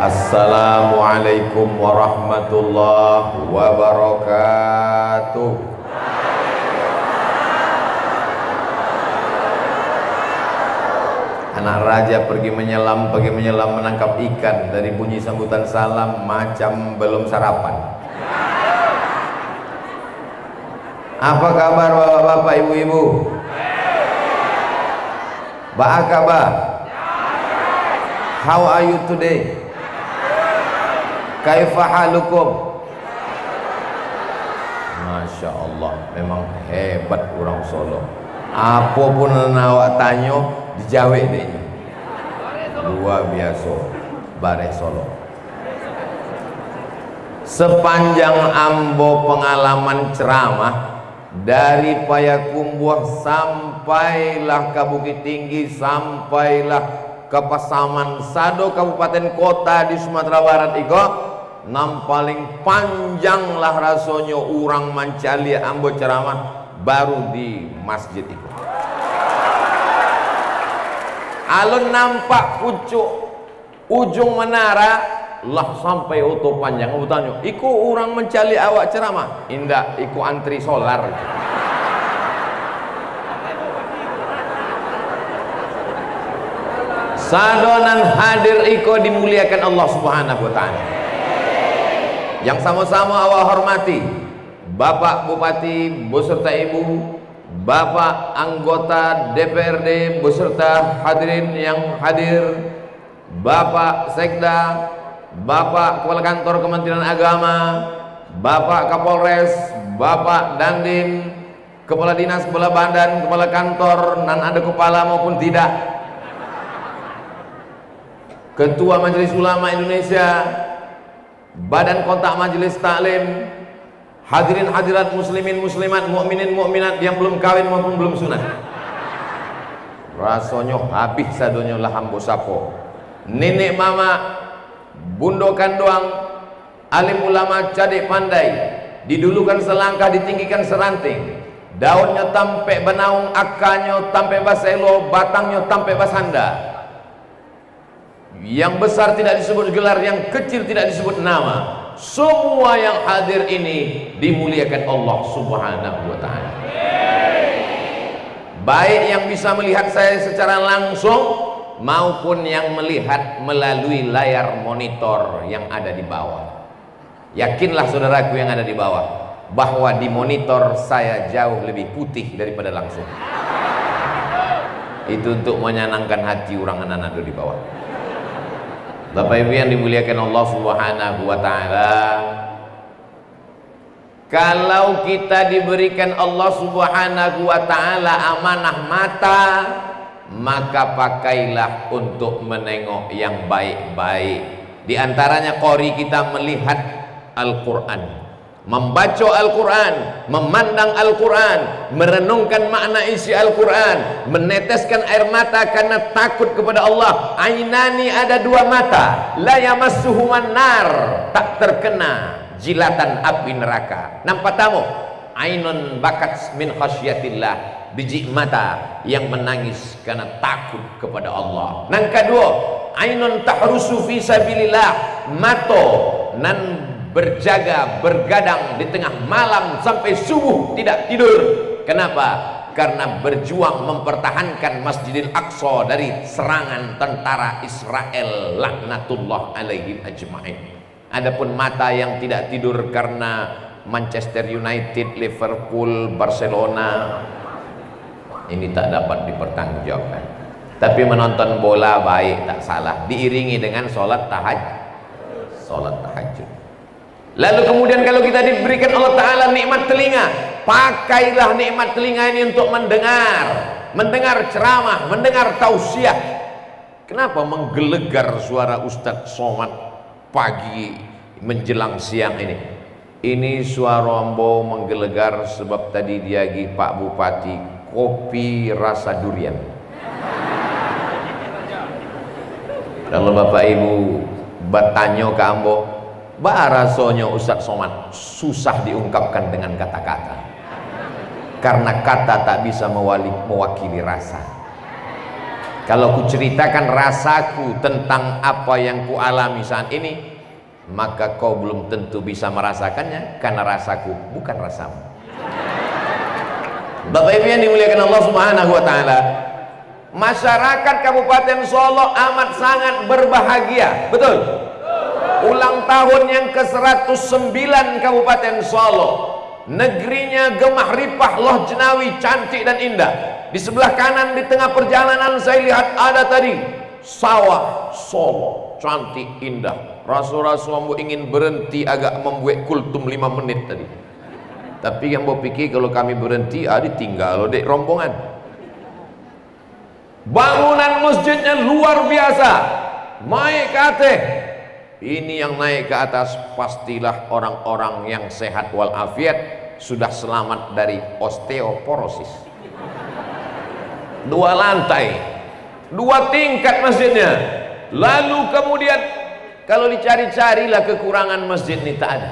Assalamualaikum warahmatullahi wabarakatuh. Anak raja pergi menyelam menangkap ikan. Dari bunyi sambutan salam macam belum sarapan. Apa kabar bapak-bapak, ibu-ibu? Ba'akabah? How are you today? Kaifa halukum? Masya Allah, memang hebat orang Solo. Apapun awak tanya dijawab deh. Luar biasa Bare Solo. Sepanjang ambo pengalaman ceramah dari Payakumbuh sampailah ke Bukit Tinggi, sampailah ke Pasaman Sado, kabupaten kota di Sumatera Barat iko, nam paling panjang lah rasanya orang mancali ambo ceramah baru di masjid itu. Alun nampak pucuk ujung menara lah sampai oto panjang. Aku tanya, iku orang mencali awak ceramah? Indah, iku antri solar. Sadonan hadir iko dimuliakan Allah Subhanahu wa ta'ala. Yang sama-sama awak hormati Bapak Bupati beserta Ibu, Bapak anggota DPRD beserta hadirin yang hadir, Bapak Sekda, Bapak Kepala Kantor Kementerian Agama, Bapak Kapolres, Bapak Dandim, Kepala Dinas, Kepala Badan, Kepala Kantor, nan ada kepala maupun tidak, Ketua Majelis Ulama Indonesia, Badan Kontak Majelis Taklim, hadirin hadirat muslimin muslimat, mukminin mukminat yang belum kawin maupun belum sunat. Rasanya habis sadonya lah hambo sapo. Nenek mama, bundokan doang, alim ulama cadik pandai, didulukan selangkah ditinggikan seranting, daunnya tampe benaung, akarnya tampe baselo, batangnya tampe basanda. Yang besar tidak disebut gelar, yang kecil tidak disebut nama. Semua yang hadir ini dimuliakan Allah Subhanahu wa ta'ala. Baik yang bisa melihat saya secara langsung maupun yang melihat melalui layar monitor yang ada di bawah. Yakinlah saudaraku yang ada di bawah bahwa di monitor saya jauh lebih putih daripada langsung. Itu untuk menyenangkan hati orang anak-anak di bawah. Bapak Ibu yang dimuliakan Allah Subhanahu wa ta'ala, kalau kita diberikan Allah Subhanahu wa ta'ala amanah mata, maka pakailah untuk menengok yang baik-baik. Di antaranya qori kita melihat Al-Quran, membaca Al-Quran, memandang Al-Quran, merenungkan makna isi Al-Quran, meneteskan air mata karena takut kepada Allah. Ainani, ada dua mata, la yamassuhuman nar, tak terkena jilatan api neraka. Nampak tamu? Ainun bakat min khasyatillah, biji mata yang menangis karena takut kepada Allah. Yang kedua, ainun tahrusu fi sabilillah, mato nan berjaga, bergadang di tengah malam sampai subuh tidak tidur. Kenapa? Karena berjuang mempertahankan Masjidil Aqsa dari serangan tentara Israel laknatullah alaihim ajma'in. Adapun mata yang tidak tidur karena Manchester United, Liverpool, Barcelona, ini tak dapat dipertanggungjawabkan. Tapi menonton bola baik, tak salah, diiringi dengan sholat tahajud. Lalu kemudian kalau kita diberikan Allah Ta'ala nikmat telinga, pakailah nikmat telinga ini untuk mendengar ceramah, mendengar tausiah. Kenapa menggelegar suara Ustadz Somad pagi menjelang siang ini? Ini suara ambo menggelegar sebab tadi diagi Pak Bupati kopi rasa durian. Kalau Bapak Ibu bertanya ke ambo, rasanya Ustadz Somad susah diungkapkan dengan kata-kata, karena kata tak bisa mewakili rasa. Kalau ku ceritakan rasaku tentang apa yang ku alami saat ini, maka kau belum tentu bisa merasakannya, karena rasaku bukan rasamu. Bapak Ibu yang dimuliakan Allah Subhanahu wa taala, masyarakat Kabupaten Solo amat sangat berbahagia, betul? Ulang tahun yang ke-109 Kabupaten Solo, negerinya gemah ripah, loh jenawi, cantik dan indah. Di sebelah kanan di tengah perjalanan saya lihat ada tadi sawah Solo, cantik indah. Rasul-rasul ingin berhenti agak membuat kultum 5 menit tadi. Tapi yang mau pikir kalau kami berhenti, ditinggal dek rombongan. Bangunan masjidnya luar biasa, naik ke atas. Ini yang naik ke atas pastilah orang-orang yang sehat walafiat, sudah selamat dari osteoporosis. 2 lantai, 2 tingkat masjidnya. Lalu kemudian kalau dicari-carilah kekurangan masjid ini tak ada,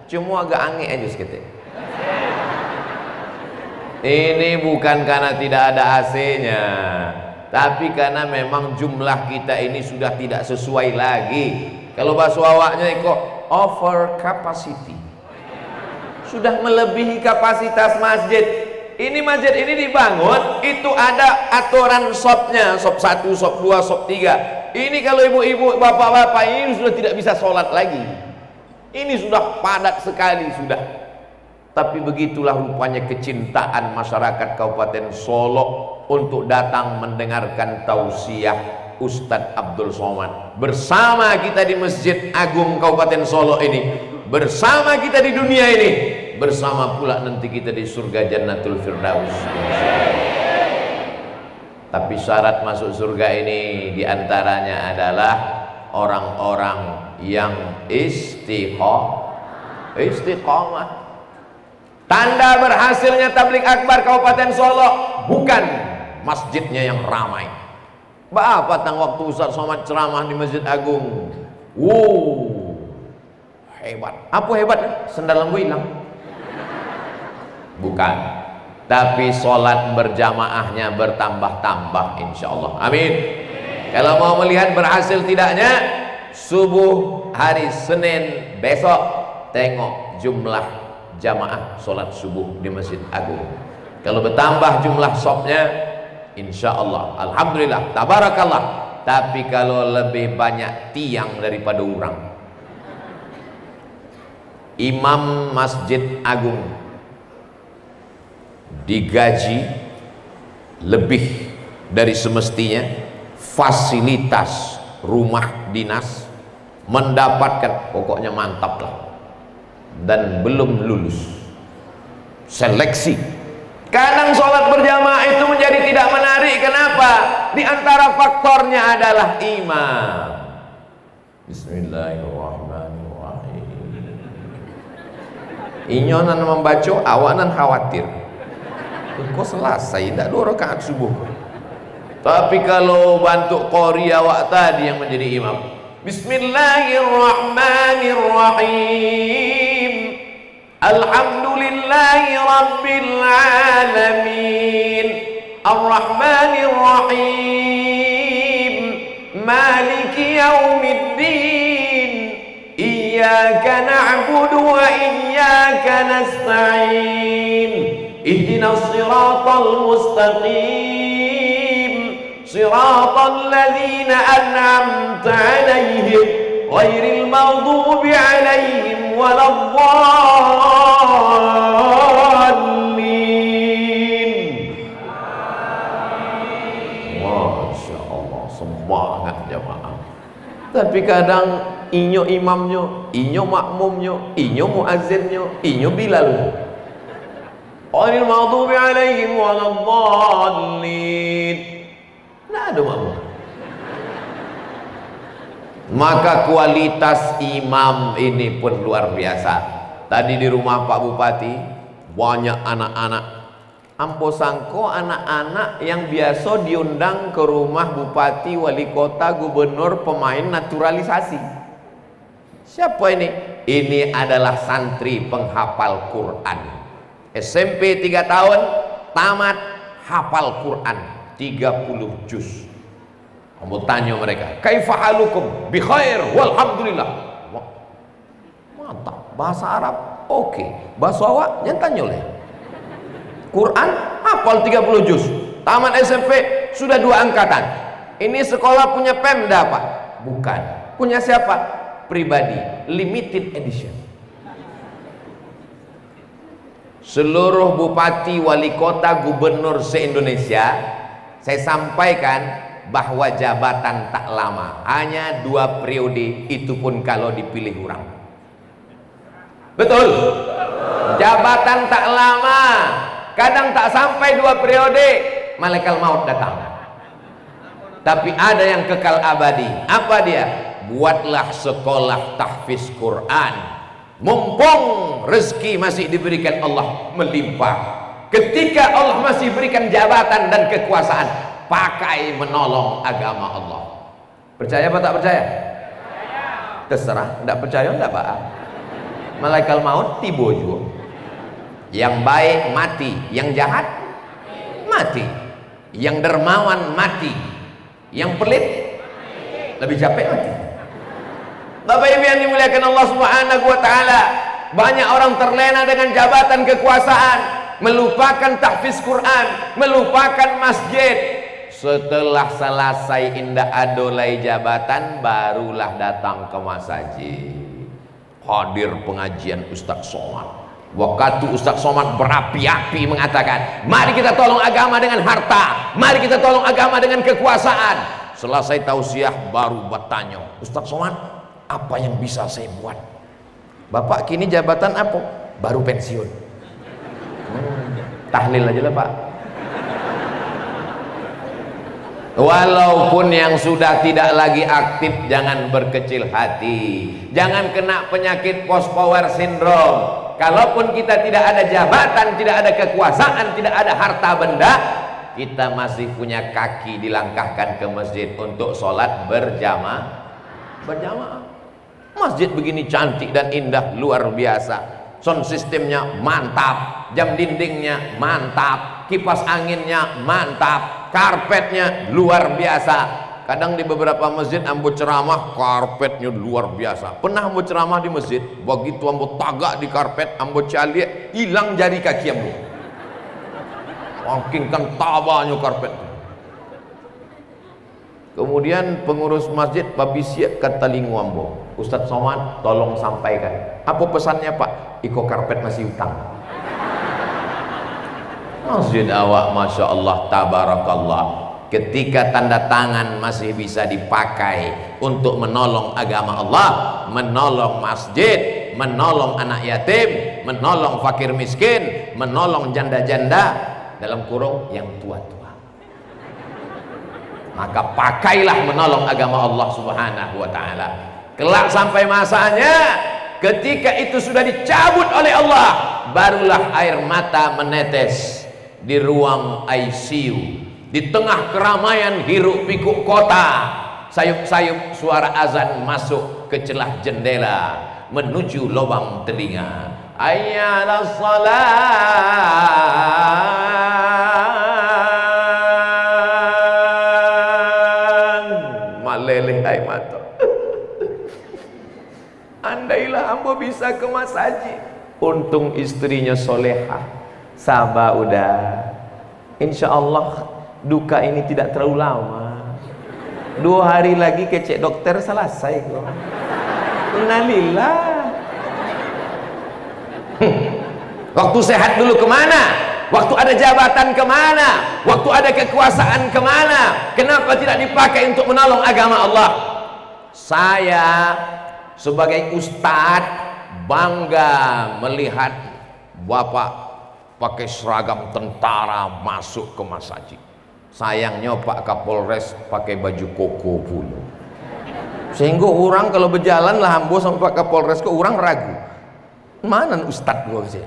cuma agak aneh aja seketik. Ini bukan karena tidak ada AC-nya, tapi karena memang jumlah kita ini sudah tidak sesuai lagi. Kalau bahasa awaknya kok over capacity, sudah melebihi kapasitas masjid. Ini masjid ini dibangun, itu ada aturan shopnya, shop 1, shop 2, shop 3. Ini kalau ibu-ibu, bapak-bapak ini sudah tidak bisa sholat lagi. Ini sudah padat sekali sudah. Tapi begitulah rupanya kecintaan masyarakat Kabupaten Solo untuk datang mendengarkan tausiah Ustadz Abdul Somad. Bersama kita di Masjid Agung Kabupaten Solo ini, bersama kita di dunia ini, bersama pula nanti kita di surga Jannatul Firdaus. Tapi syarat masuk surga ini diantaranya adalah orang-orang yang istiqomah. Tanda berhasilnya tabligh akbar Kabupaten Solo bukan masjidnya yang ramai. Bapak tang waktu Ustaz Somad ceramah di Masjid Agung, hebat. Apa hebatnya? Sendal lembu hilang. Bukan, tapi sholat berjamaahnya bertambah-tambah insya Allah. Amin. Kalau mau melihat berhasil tidaknya, subuh hari Senin besok tengok jumlah jamaah sholat subuh di Masjid Agung. Kalau bertambah jumlah shopnya, insya Allah, alhamdulillah, tabarakallah. Tapi kalau lebih banyak tiang daripada orang, imam Masjid Agung digaji lebih dari semestinya, fasilitas rumah dinas mendapatkan, pokoknya mantap lah, dan belum lulus seleksi. Kadang sholat berjamaah itu menjadi tidak menarik. Kenapa? Di antara faktornya adalah imam. Bismillahirrahmanirrahim. Inyonan membaca, awanan khawatir. Kok selesai, tidak 2 rakaat subuh. Tapi kalau bantu qori awak tadi yang menjadi imam, Bismillahirrahmanirrahim, Alhamdulillahi Rabbil Alamin, Ar-Rahmanirrahim, Maliki Yaumiddin, Iyyaka na'budu wa iyyaka nasta'in, Ihdinas siratal mustaqim, Siratal ladzina an'amta 'alaihim, ghairil maghdubi 'alaihim waladdallin. Masya Allah, semangat jamaah. Tapi kadang inyo imamnya, inyo makmumnya, inyo muazzinnya, inyo Bilal. Ghairil maghdubi 'alaihim waladdallin. Nah, ada makmum. Maka kualitas imam ini pun luar biasa. Tadi di rumah Pak Bupati banyak anak-anak. Ampo sangko anak-anak yang biasa diundang ke rumah bupati, wali kota, gubernur, pemain naturalisasi. Siapa ini? Ini adalah santri penghafal Quran. SMP 3 tahun tamat hafal Quran 30 juz. Ambo tanya mereka, kaifa halukum? Bi khair walhamdulillah. Mantap, bahasa Arab oke. Bahasa awak jangan tanya oleh. Quran hafal 30 juz. Tamat SMP sudah 2 angkatan. Ini sekolah punya Pemda, Pak? Bukan. Punya siapa? Pribadi, limited edition. Seluruh bupati, wali kota, gubernur se-Indonesia, saya sampaikan bahwa jabatan tak lama, hanya 2 periode, itu pun kalau dipilih orang. Betul? Jabatan tak lama, kadang tak sampai 2 periode, malaikat maut datang. Tapi ada yang kekal abadi. Apa dia? Buatlah sekolah tahfiz Quran. Mumpung rezeki masih diberikan Allah melimpah, ketika Allah masih berikan jabatan dan kekuasaan, pakai menolong agama Allah. Percaya apa tak percaya? Terserah, tidak percaya tidak Pak. Malaikat maut tiba juga. Yang baik mati, yang jahat mati, yang dermawan mati, yang pelit lebih capek mati. Bapak Ibu yang dimuliakan Allah Subhanahu wa taala, banyak orang terlena dengan jabatan kekuasaan, melupakan tahfiz Quran, melupakan masjid. Setelah selesai indah adolai jabatan, barulah datang ke masjid. Hadir pengajian Ustaz Somad. Waktu Ustaz Somad berapi-api mengatakan, mari kita tolong agama dengan harta, mari kita tolong agama dengan kekuasaan. Selesai tausiah baru bertanya, Ustaz Somad, apa yang bisa saya buat? Bapak kini jabatan apa? Baru pensiun. Tahlil aja lah Pak. Walaupun yang sudah tidak lagi aktif, jangan berkecil hati, jangan kena penyakit post power syndrome. Kalaupun kita tidak ada jabatan, tidak ada kekuasaan, tidak ada harta benda, kita masih punya kaki dilangkahkan ke masjid untuk sholat berjamaah. Masjid begini cantik dan indah, luar biasa. Sound sistemnya mantap, jam dindingnya mantap, kipas anginnya mantap, karpetnya luar biasa. Kadang di beberapa masjid ambo ceramah, karpetnya luar biasa. Pernah ambo ceramah di masjid, begitu ambo tagak di karpet, ambo calik, hilang jari kaki ambo. Makin kan tabanya karpet. Kemudian pengurus masjid babisiak kata lingu ambo, Ustaz Somad tolong sampaikan, apa pesannya Pak? Iko karpet masih utang. Masjid awak Masya Allah tabarakallah, ketika tanda tangan masih bisa dipakai untuk menolong agama Allah, menolong masjid, menolong anak yatim, menolong fakir miskin, menolong janda-janda, dalam kurung yang tua-tua, maka pakailah menolong agama Allah Subhanahu wa ta'ala. Kelak sampai masanya, ketika itu sudah dicabut oleh Allah, barulah air mata menetes di ruang ICU, di tengah keramaian hiruk pikuk kota. Sayup-sayup suara azan masuk ke celah jendela menuju lubang telinga. Ayyala meleleh air mata. Andailah ambo bisa ke masjid. Untung istrinya solehah, sabar udah. Insya Allah duka ini tidak terlalu lama. 2 hari lagi kecek dokter selesai kok. Innalillah. Waktu sehat dulu kemana? Waktu ada jabatan kemana? Waktu ada kekuasaan kemana? Kenapa tidak dipakai untuk menolong agama Allah? Saya sebagai ustadz bangga melihat Bapak pakai seragam tentara masuk ke masjid. Sayangnya Pak Kapolres pakai baju koko pula, sehingga orang kalau berjalan lah ambo sama Pak Kapolres ke orang ragu, mana ustadz gua sih.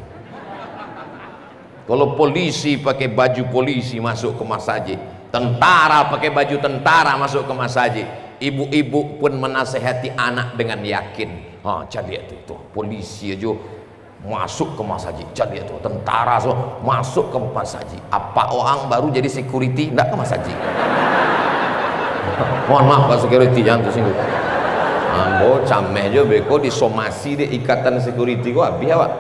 Kalau polisi pakai baju polisi masuk ke masjid, tentara pakai baju tentara masuk ke masjid, ibu-ibu pun menasehati anak dengan yakin. Jadi itu polisi aja masuk ke masjid, jadi itu tentara semua masuk ke masjid. Apa orang baru jadi security enggak ke masjid? Mohon maaf Pak Security, jangan tersinggung. Ambo cameh aja beko disomasi di ikatan security kok habis ya Pak.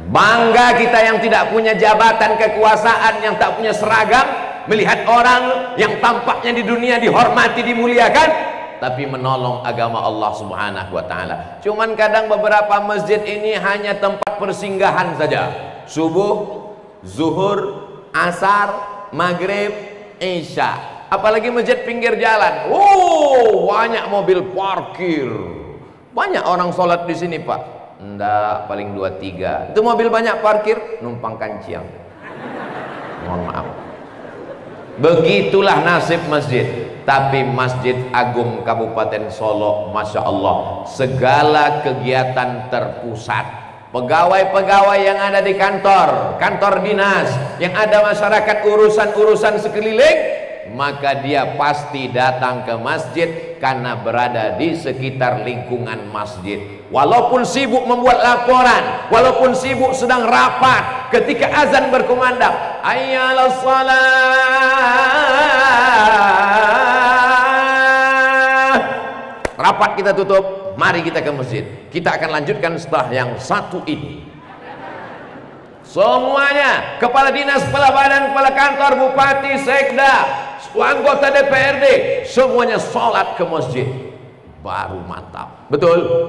Bangga kita yang tidak punya jabatan kekuasaan, yang tak punya seragam, melihat orang yang tampaknya di dunia dihormati, dimuliakan, tapi menolong agama Allah Subhanahu wa taala. Cuman kadang beberapa masjid ini hanya tempat persinggahan saja. Subuh, zuhur, asar, maghrib, isya. Apalagi masjid pinggir jalan. Banyak mobil parkir. Banyak orang sholat di sini, Pak. Enggak, paling 2-3. Itu mobil banyak parkir, numpang kanciang. Mohon maaf. Begitulah nasib masjid. Tapi Masjid Agung Kabupaten Solo, Masya Allah, segala kegiatan terpusat. Pegawai-pegawai yang ada di kantor dinas, yang ada masyarakat urusan-urusan sekeliling, maka dia pasti datang ke masjid karena berada di sekitar lingkungan masjid. Walaupun sibuk membuat laporan, walaupun sibuk sedang rapat, ketika azan berkumandang, hayyalas shalah, rapat kita tutup, mari kita ke masjid. Kita akan lanjutkan setelah yang satu ini. Semuanya, kepala dinas, kepala badan, kepala kantor, bupati, sekda, anggota DPRD, semuanya sholat ke masjid, baru mantap. Betul?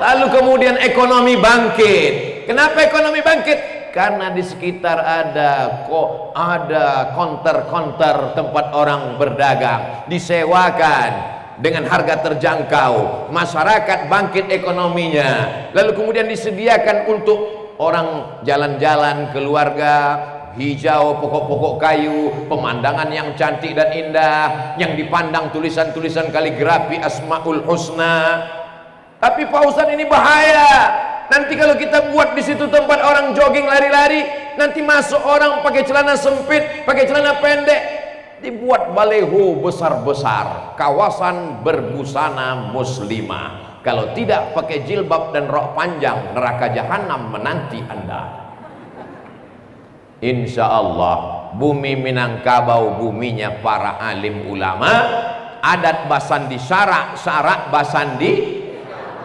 Lalu kemudian ekonomi bangkit. Kenapa ekonomi bangkit? Karena di sekitar ada konter-konter tempat orang berdagang, disewakan dengan harga terjangkau, masyarakat bangkit ekonominya. Lalu kemudian disediakan untuk orang jalan-jalan, keluarga, hijau, pokok-pokok kayu, pemandangan yang cantik dan indah, yang dipandang tulisan-tulisan kaligrafi Asmaul Husna. Tapi Pak Ustadz, ini bahaya. Nanti kalau kita buat di situ tempat orang jogging, lari-lari, nanti masuk orang pakai celana sempit, pakai celana pendek, dibuat baleho besar-besar, kawasan berbusana muslimah. Kalau tidak pakai jilbab dan rok panjang, neraka jahanam menanti Anda. Insya Allah bumi Minangkabau buminya para alim ulama, adat basandi syarak, syarak basandi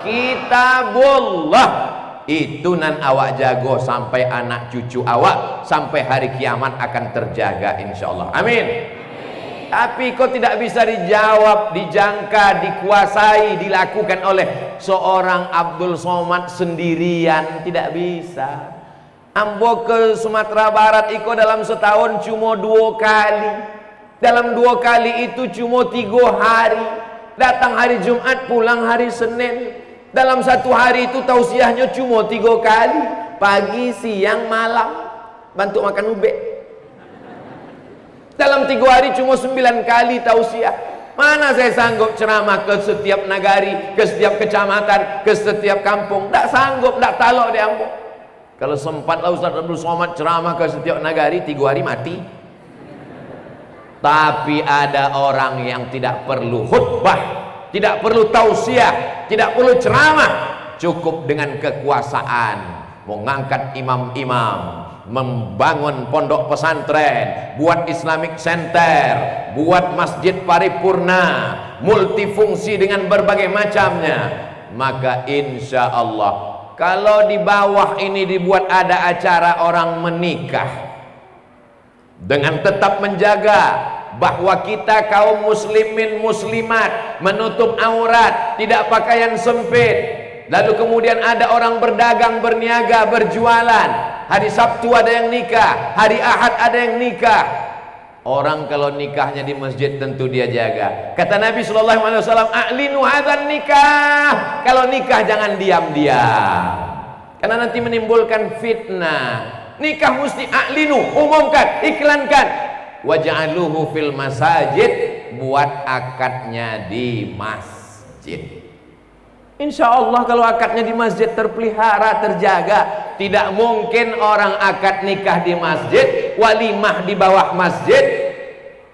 kitabullah. Itu nan awak jago sampai anak cucu awak, sampai hari kiamat akan terjaga insya Allah. Amin. Tapi kok tidak bisa dijawab, dijangka, dikuasai, dilakukan oleh seorang Abdul Somad sendirian? Tidak bisa. Ambo ke Sumatera Barat iko dalam setahun cuma 2 kali. Dalam 2 kali itu cuma 3 hari. Datang hari Jumat, pulang hari Senin. Dalam 1 hari itu tausiahnya cuma 3 kali. Pagi, siang, malam. Bantu makan ube. Dalam 3 hari cuma 9 kali tausiah. Mana saya sanggup ceramah ke setiap nagari, ke setiap kecamatan, ke setiap kampung? Tak sanggup, tak talok di Ambo. Kalau sempatlah Ustaz Abdul Somad ceramah ke setiap nagari, 3 hari mati. Tapi ada orang yang tidak perlu khutbah, tidak perlu tausiah, tidak perlu ceramah, cukup dengan kekuasaan, mengangkat imam-imam, membangun pondok pesantren, buat Islamic Center, buat masjid paripurna, multifungsi dengan berbagai macamnya. Maka insya Allah, kalau di bawah ini dibuat ada acara orang menikah, dengan tetap menjaga bahwa kita kaum muslimin muslimat menutup aurat, tidak pakaian sempit. Lalu kemudian ada orang berdagang, berniaga, berjualan. Hari Sabtu ada yang nikah, hari Ahad ada yang nikah. Orang kalau nikahnya di masjid tentu dia jaga. Kata Nabi SAW, a'linu hadzan nikah. Kalau nikah jangan diam-diam, karena nanti menimbulkan fitnah. Nikah mesti a'linu, umumkan, iklankan. Waj'aluhu fil masajid, buat akadnya di masjid. Insya Allah kalau akadnya di masjid terpelihara, terjaga. Tidak mungkin orang akad nikah di masjid, walimah di bawah masjid,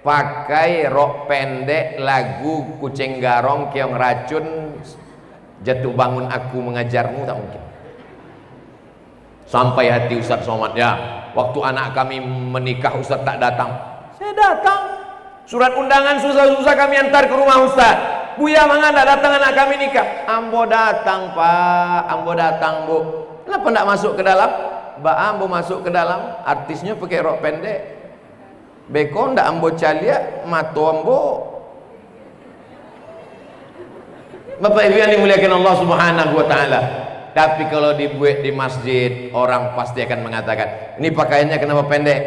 pakai rok pendek, lagu kucing garong, keong racun, jatuh bangun aku mengajarmu, tak mungkin. Sampai hati Ustaz Somad, ya waktu anak kami menikah Ustaz tak datang. Saya datang, Surat undangan susah-susah kami antar ke rumah Ustaz. Buya manganda datang anak kami nikah. Ambo datang Pak, ambo datang Bu. Kenapa tidak masuk ke dalam? Mbak ambo masuk ke dalam, artisnya pakai rok pendek. Beko ndak ambo calia, mato ambo. Bapak Ibu yang dimuliakan Allah Subhanahu wa taala. Tapi kalau dibuat di masjid, orang pasti akan mengatakan, ini pakaiannya kenapa pendek?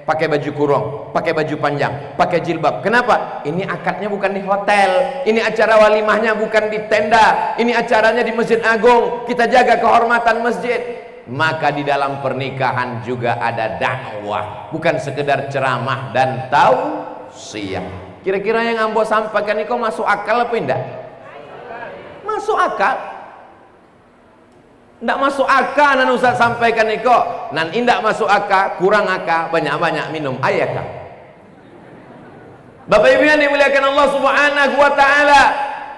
Pakai baju kurung, pakai baju panjang, pakai jilbab. Kenapa? Ini akadnya bukan di hotel, ini acara walimahnya bukan di tenda, ini acaranya di Masjid Agung. Kita jaga kehormatan masjid. Maka di dalam pernikahan juga ada dakwah, bukan sekedar ceramah dan tausiah. Kira-kira yang ambo sampaikan ini kok masuk akal apa enggak? Masuk akal. Ndak masuk akal nan Ustaz sampaikan ini kok. Nan indak masuk akal, kurang akal, banyak-banyak minum air akal. Bapak Ibu yang dimuliakan Allah Subhanahu wa taala,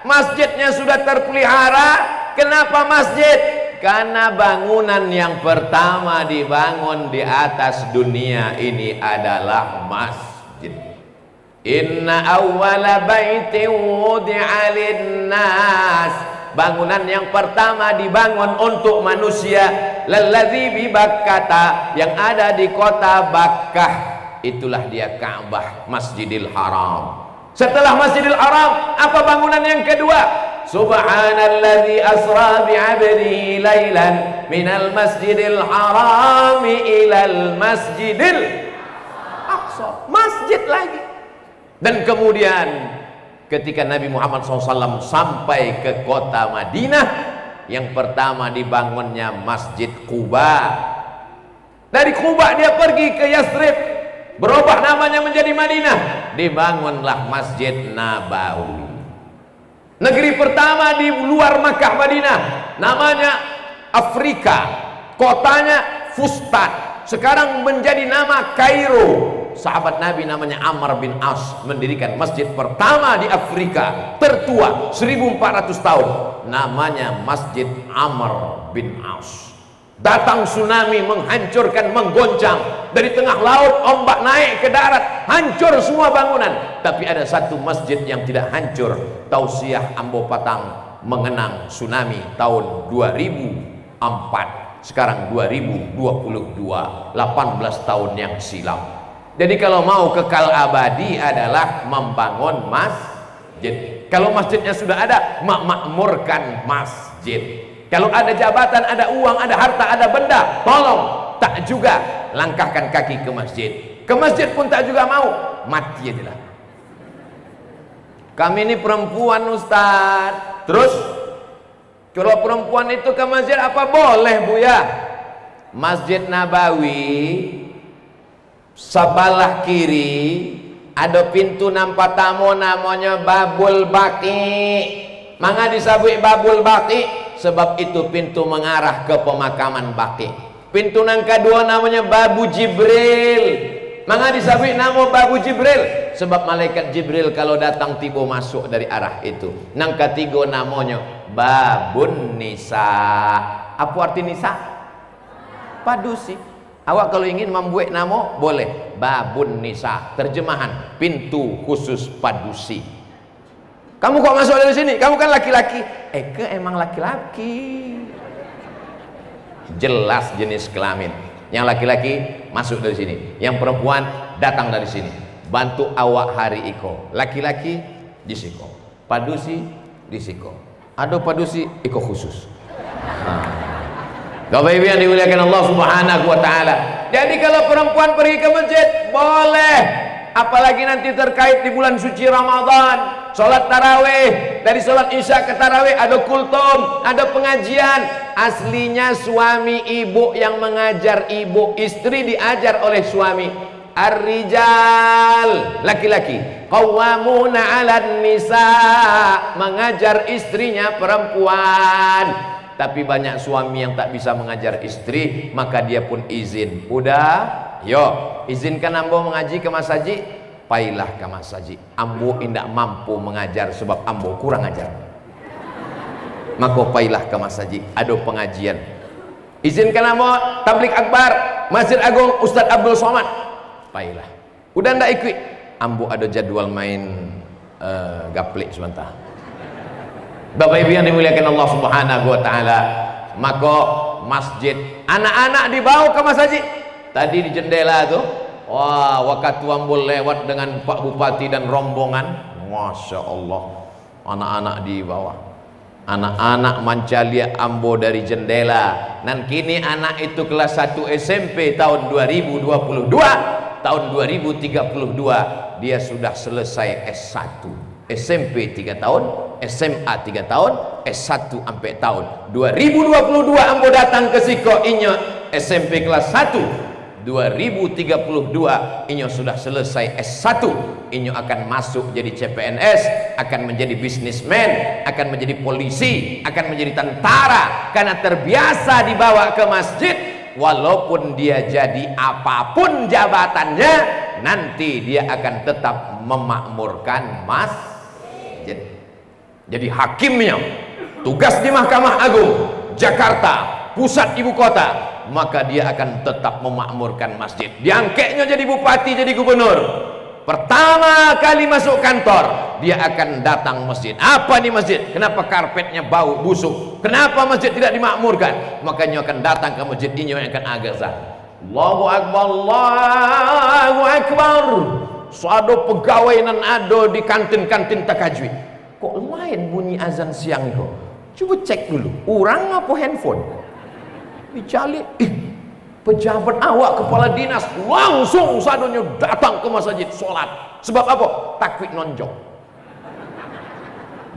masjidnya sudah terpelihara. Kenapa masjid? Karena bangunan yang pertama dibangun di atas dunia ini adalah masjid. Inna awwala baitin wudi'a lin-nas, bangunan yang pertama dibangun untuk manusia, lalladzi bi Bakkah, yang ada di kota Bakkah, itulah dia Ka'bah, Masjidil Haram. Setelah Masjidil Haram, apa bangunan yang kedua? Subhanalladzi asra bi 'abdihi lailan minal Masjidil Haram ilal Masjidil Aqsa. Masjid lagi. Dan kemudian ketika Nabi Muhammad SAW sampai ke kota Madinah, yang pertama dibangunnya Masjid Quba. Dari Quba dia pergi ke Yathrib, berubah namanya menjadi Madinah, dibangunlah Masjid Nabawi. Negeri pertama di luar Makkah Madinah, namanya Afrika, kotanya Fustat, sekarang menjadi nama Kairo. Sahabat Nabi namanya Amr bin As mendirikan masjid pertama di Afrika, tertua 1400 tahun, namanya Masjid Amr bin As. Datang tsunami menghancurkan, menggoncang, dari tengah laut ombak naik ke darat, hancur semua bangunan. Tapi ada satu masjid yang tidak hancur. Tausiah Ambo Patang mengenang tsunami tahun 2004, sekarang 2022, 18 tahun yang silam. Jadi kalau mau kekal abadi adalah membangun masjid. Kalau masjidnya sudah ada, makmurkan masjid. Kalau ada jabatan, ada uang, ada harta, ada benda, tolong. Tak juga langkahkan kaki ke masjid. Ke masjid pun tak juga mau, mati aja lah. Kami ini perempuan Ustaz. Terus kalau perempuan itu ke masjid apa boleh Bu ya? Masjid Nabawi sebelah kiri ada pintu nampak tamu namanya Babul Baqi. Mangga disebut Babul Baqi sebab itu pintu mengarah ke pemakaman Baqi. Pintu yang kedua namanya Babu Jibril. Mangga disebut nama Babu Jibril sebab malaikat Jibril kalau datang tiba masuk dari arah itu. Yang ketiga namanya Babun Nisa. Apa arti Nisa? Padusi. Awak kalau ingin membuat nama boleh Babun Nisa, terjemahan pintu khusus padusi. Kamu kok masuk dari sini? Kamu kan laki-laki. Emang laki-laki. Jelas jenis kelamin. Yang laki-laki masuk dari sini, yang perempuan datang dari sini. Bantu awak hari iko. Laki-laki di siko, padusi di siko. Ada padusi iko khusus. Bapak Ibu yang dimuliakan Allah Subhanahu wa taala. Jadi kalau perempuan pergi ke masjid boleh, apalagi nanti terkait di bulan suci Ramadan. Sholat tarawih, dari sholat isya ke tarawih ada kultum, ada pengajian. Aslinya suami ibu yang mengajar ibu, istri diajar oleh suami. Ar-rijal, laki-laki, qawwamuna 'alan nisa, mengajar istrinya perempuan. Tapi banyak suami yang tak bisa mengajar istri, maka dia pun izin. Udah, yo, izinkan ambo mengaji ke Mas Haji. Pailah ke Mas Haji. Ambo indak mampu mengajar sebab ambo kurang ajar. Maka pailah ke Mas Haji. Ada pengajian. Izinkan ambo tablik akbar Masjid Agung Ustadz Abdul Somad. Pailah. Udah ndak ikut. ambo ada jadwal main gaplek sebentar. Bapak Ibu yang dimuliakan Allah Subhanahu wa taala, maka masjid anak-anak dibawa ke masjid. Tadi di jendela tuh, wah, waktu ambo lewat dengan Pak Bupati dan rombongan, masya Allah, anak-anak dibawa. Anak-anak mancalia ambo dari jendela. Dan kini anak itu kelas 1 SMP tahun 2022, tahun 2032 dia sudah selesai S1. SMP 3 tahun, SMA 3 tahun, S1 sampai tahun 2022 ambo datang ke siko inyo SMP kelas 1. 2032 inyo sudah selesai S1, inyo akan masuk jadi CPNS, akan menjadi bisnismen, akan menjadi polisi, akan menjadi tentara, karena terbiasa dibawa ke masjid. Walaupun dia jadi apapun jabatannya, nanti dia akan tetap memakmurkan masjid. Jadi hakimnya, tugas di Mahkamah Agung Jakarta, pusat ibu kota, maka dia akan tetap memakmurkan masjid. Diangkatnya jadi bupati, jadi gubernur, pertama kali masuk kantor dia akan datang masjid. Apa nih masjid? Kenapa karpetnya bau busuk? Kenapa masjid tidak dimakmurkan? Makanya akan datang ke masjid ini yang akan agazah. Allahu Akbar, Allahu Akbar. Sado pegawai nan ado di kantin-kantin takajwi. Kok lain bunyi azan siang itu? Coba cek dulu, orang apa handphone? Dicari, pejabat awak kepala dinas langsung sadonya datang ke masjid sholat. Sebab apa? Takwik nonjok.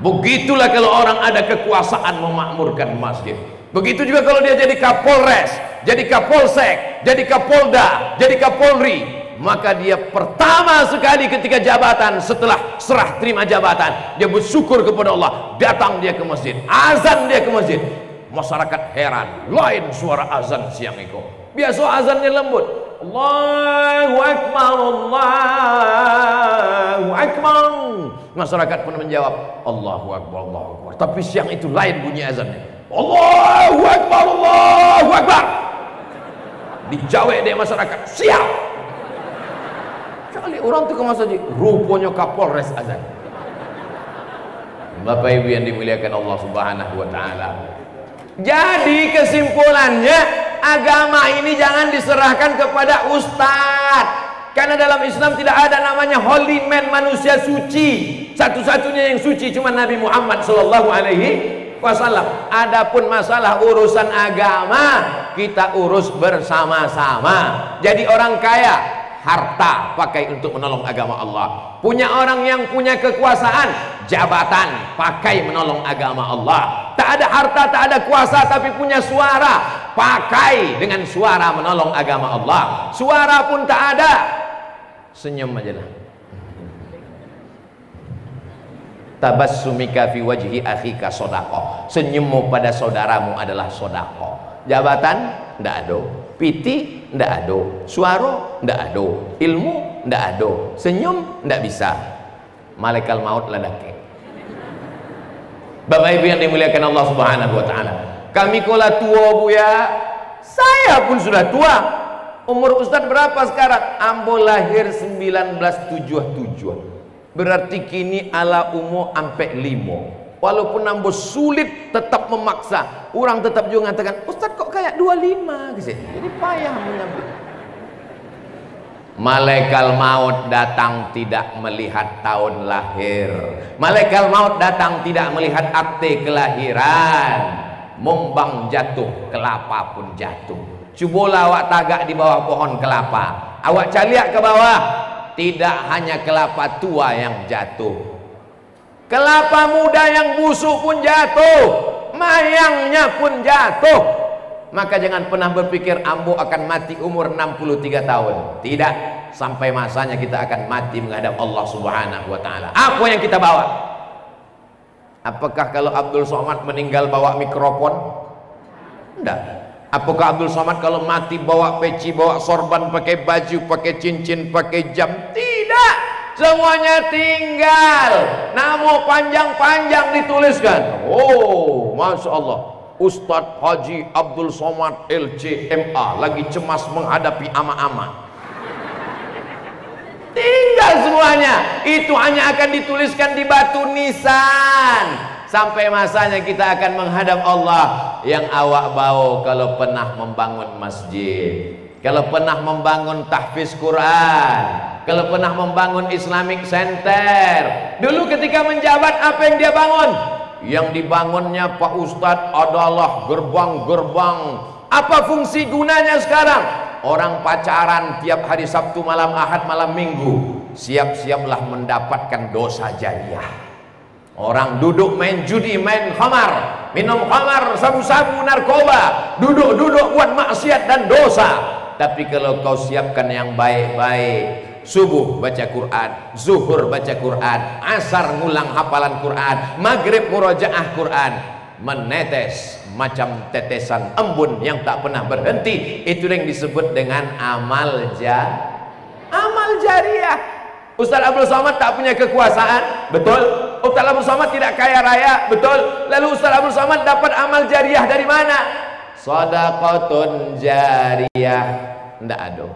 Begitulah kalau orang ada kekuasaan memakmurkan masjid. Begitu juga kalau dia jadi Kapolres, jadi Kapolsek, jadi Kapolda, jadi Kapolri, maka dia pertama sekali ketika jabatan, setelah serah terima jabatan, dia bersyukur kepada Allah, datang dia ke masjid, azan dia ke masjid. Masyarakat heran, lain suara azan siang itu. Biasa azannya lembut, Allahu Akbar, Allahu Akbar. Masyarakat pun menjawab, Allahu Akbar, Allahu Akbar. Tapi siang itu lain bunyi azannya, Allahu Akbar, Allahu Akbar. Dijawab dia masyarakat, siap. Kali orang itu ke masjid, rupanya Kapolres azan. Bapak Ibu yang dimuliakan Allah Subhanahu wa taala. Jadi kesimpulannya, agama ini jangan diserahkan kepada ustadz, karena dalam Islam tidak ada namanya holy man, manusia suci. Satu-satunya yang suci cuma Nabi Muhammad sallallahu alaihi wasallam. Adapun masalah urusan agama kita urus bersama-sama. Jadi orang kaya harta pakai untuk menolong agama Allah. Punya orang yang punya kekuasaan, jabatan pakai menolong agama Allah. Tak ada harta, tak ada kuasa, tapi punya suara, pakai dengan suara menolong agama Allah. Suara pun tak ada, senyum aja lah. Tabassumika fi wajhi akhika sodaqah. Senyummu pada saudaramu adalah sodaqah. Jabatan ndak ada, piti ndak ada, suara ndak ada, ilmu ndak ada, senyum ndak bisa. Malaikat maut ladake. Bapak Ibu yang dimuliakan Allah Subhanahu wa taala, kami kola tua Bu ya. Saya pun sudah tua. Umur Ustadz berapa sekarang? Ambo lahir 1977. Berarti kini ala umur ampe 5. Walaupun ambo sulit tetap memaksa. Orang tetap juga mengatakan, Ustadz kok kayak 25 gitu. Jadi payah mengambil. Malaikat maut datang tidak melihat tahun lahir. Malaikat maut datang tidak melihat akte kelahiran. Mombang jatuh, kelapa pun jatuh. Cubalah awak tagak di bawah pohon kelapa. Awak caliak ke bawah, tidak hanya kelapa tua yang jatuh, kelapa muda yang busuk pun jatuh, mayangnya pun jatuh. Maka jangan pernah berpikir ambo akan mati umur 63 tahun. Tidak, sampai masanya kita akan mati menghadap Allah Subhanahu wa taala. Apa yang kita bawa? Apakah kalau Abdul Somad meninggal bawa mikrofon? Tidak. Apakah Abdul Somad kalau mati bawa peci, bawa sorban, pakai baju, pakai cincin, pakai jam? Tidak. Semuanya tinggal. Nama panjang-panjang dituliskan. Oh, Masya Allah, Ustadz Haji Abdul Somad LCMA lagi cemas menghadapi ama-ama. Tinggal gagal semuanya. Itu hanya akan dituliskan di batu nisan. Sampai masanya kita akan menghadap Allah. Yang awak bau kalau pernah membangun masjid, kalau pernah membangun tahfiz Quran, kalau pernah membangun Islamic Center. Dulu ketika menjabat apa yang dia bangun? Yang dibangunnya Pak Ustadz adalah gerbang-gerbang. Apa fungsi gunanya sekarang? Orang pacaran tiap hari Sabtu malam, Ahad malam Minggu, siap-siaplah mendapatkan dosa jariah. Orang duduk main judi, main khamar, minum khamar, sabu-sabu, narkoba, duduk-duduk buat maksiat dan dosa. Tapi kalau kau siapkan yang baik-baik, subuh baca Quran, zuhur baca Quran, asar ngulang hafalan Quran, maghrib murojaah Quran, menetes macam tetesan embun yang tak pernah berhenti. Itu yang disebut dengan amal jariah. Ustaz Abdul Somad tak punya kekuasaan, betul. Ustaz Abdul Somad tidak kaya raya, betul. Lalu Ustaz Abdul Somad dapat amal jariah dari mana? Shadaqatun jariyah. Ndak ada.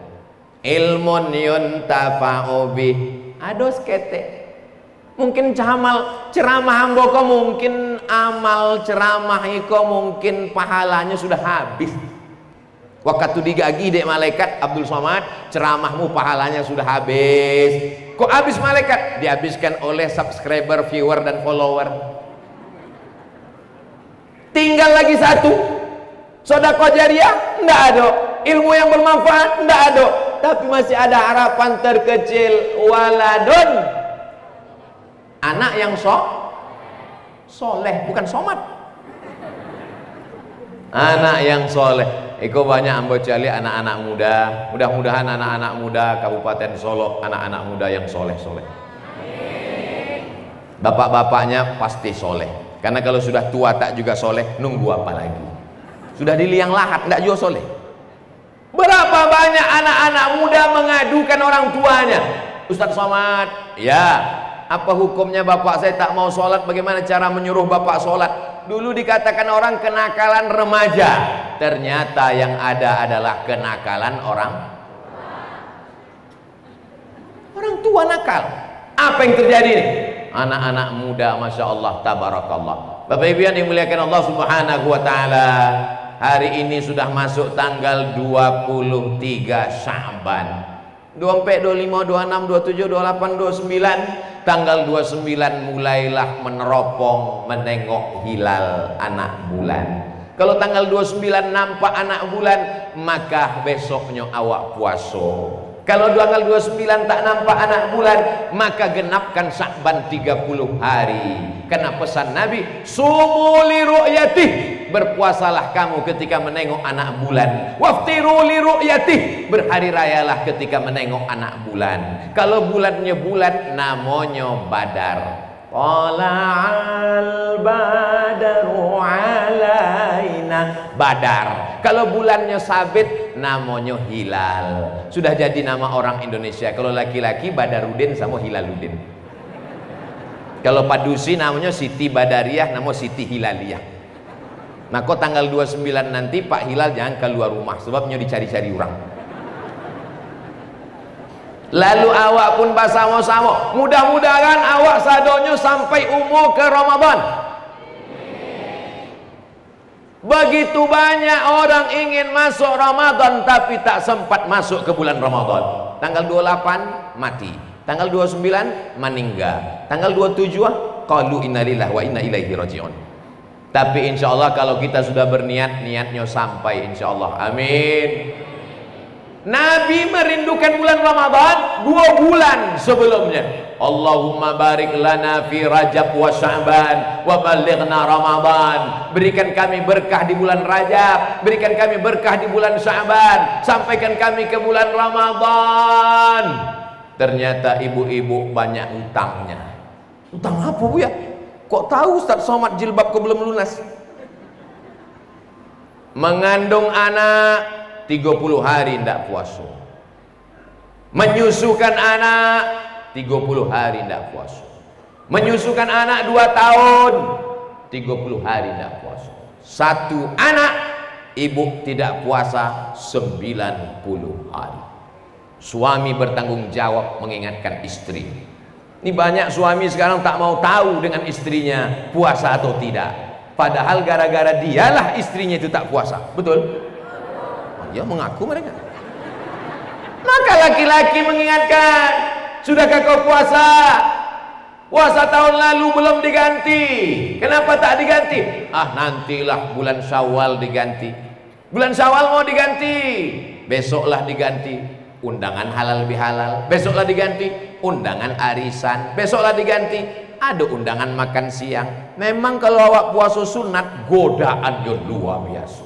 Ilmun yuntafa'u bih. Ada sekete. Mungkin ceramah amboko, mungkin amal ceramah iko, mungkin pahalanya sudah habis. Waktu digagi dek malaikat Abdul Somad, ceramahmu pahalanya sudah habis. Kok habis malaikat? Dihabiskan oleh subscriber, viewer dan follower. Tinggal lagi satu. Sedekah jariah enggak ada. Ilmu yang bermanfaat enggak ada. Tapi masih ada harapan terkecil, waladun. Anak yang soleh, bukan somat. Anak yang soleh. Iko banyak ambo cali anak-anak muda. Mudah-mudahan anak-anak muda Kabupaten Solo, anak-anak muda yang soleh-soleh. Bapak-bapaknya pasti soleh. Karena kalau sudah tua tak juga soleh, nunggu apa lagi? Sudah di liang lahat, tidak juga soleh. Berapa banyak anak-anak muda mengadukan orang tuanya? Ustaz Somad, ya, apa hukumnya bapak saya tak mau sholat? Bagaimana cara menyuruh bapak sholat? Dulu dikatakan orang kenakalan remaja, ternyata yang ada adalah kenakalan orang tua nakal. Apa yang terjadi nih? Anak-anak muda, masya Allah, tabarakallah. Bapak Ibu yang dimuliakan Allah Subhanahu Wa Taala, hari ini sudah masuk tanggal 23 Sya'ban. 24, 25, 26, 27, 28, 29. Tanggal 29 mulailah meneropong, menengok hilal anak bulan. Kalau tanggal 29 nampak anak bulan, maka besoknya awak puasa. Kalau tanggal 29 tak nampak anak bulan, maka genapkan Sya'ban 30 hari. Karena pesan Nabi, sumu li ru'yatih, berpuasalah kamu ketika menengok anak bulan. Waftiru li ru'yatih, berhari rayalah ketika menengok anak bulan. Kalau bulannya bulan, namanya Badar. Tala'al badaru alaina, Badar. Kalau bulannya sabit, namanya hilal. Sudah jadi nama orang Indonesia. Kalau laki-laki Badarudin sama Hilaludin. Kalau padusi namanya Siti Badariyah, namanya Siti Hilaliyah. Maka tanggal 29 nanti Pak Hilal jangan keluar rumah, sebabnya dicari-cari orang. Lalu awak pun bersama-sama, mudah-mudahan awak sadonyo sampai umur ke Ramadan. Begitu banyak orang ingin masuk Ramadan tapi tak sempat masuk ke bulan Ramadan. Tanggal 28 mati, tanggal 29 meninggal, tanggal 27 qalu innalillahi wa inna ilaihi rajiun. Tapi insya Allah kalau kita sudah berniat, niatnya sampai insya Allah. Amin. Nabi merindukan bulan Ramadan 2 bulan sebelumnya. Allahumma barik lana fi Rajab wa Sya'ban wa balighna Ramadan. Berikan kami berkah di bulan Rajab, berikan kami berkah di bulan Sya'ban, sampaikan kami ke bulan Ramadan. Ternyata ibu-ibu banyak utangnya. Utang apa Bu ya? Kok tahu Ustaz Somad jilbab kok belum lunas? Mengandung anak 30 hari tidak puasa. Menyusukan anak 30 hari tidak puasa. Menyusukan anak 2 tahun 30 hari tidak puasa. 1 anak ibu tidak puasa 90 hari. Suami bertanggung jawab mengingatkan istri. Ini banyak suami sekarang tak mau tahu dengan istrinya puasa atau tidak. Padahal gara-gara dialah istrinya itu tak puasa. Betul? Ya, mengaku mereka. Maka laki-laki mengingatkan, sudahkah kau puasa? Puasa tahun lalu belum diganti. Kenapa tak diganti? Ah, nantilah bulan Syawal diganti. Bulan Syawal mau diganti, besoklah diganti. Undangan halal bihalal, besoklah diganti. Undangan arisan, besoklah diganti. Ada undangan makan siang. Memang kalau awak puasa sunat, godaannya luar biasa.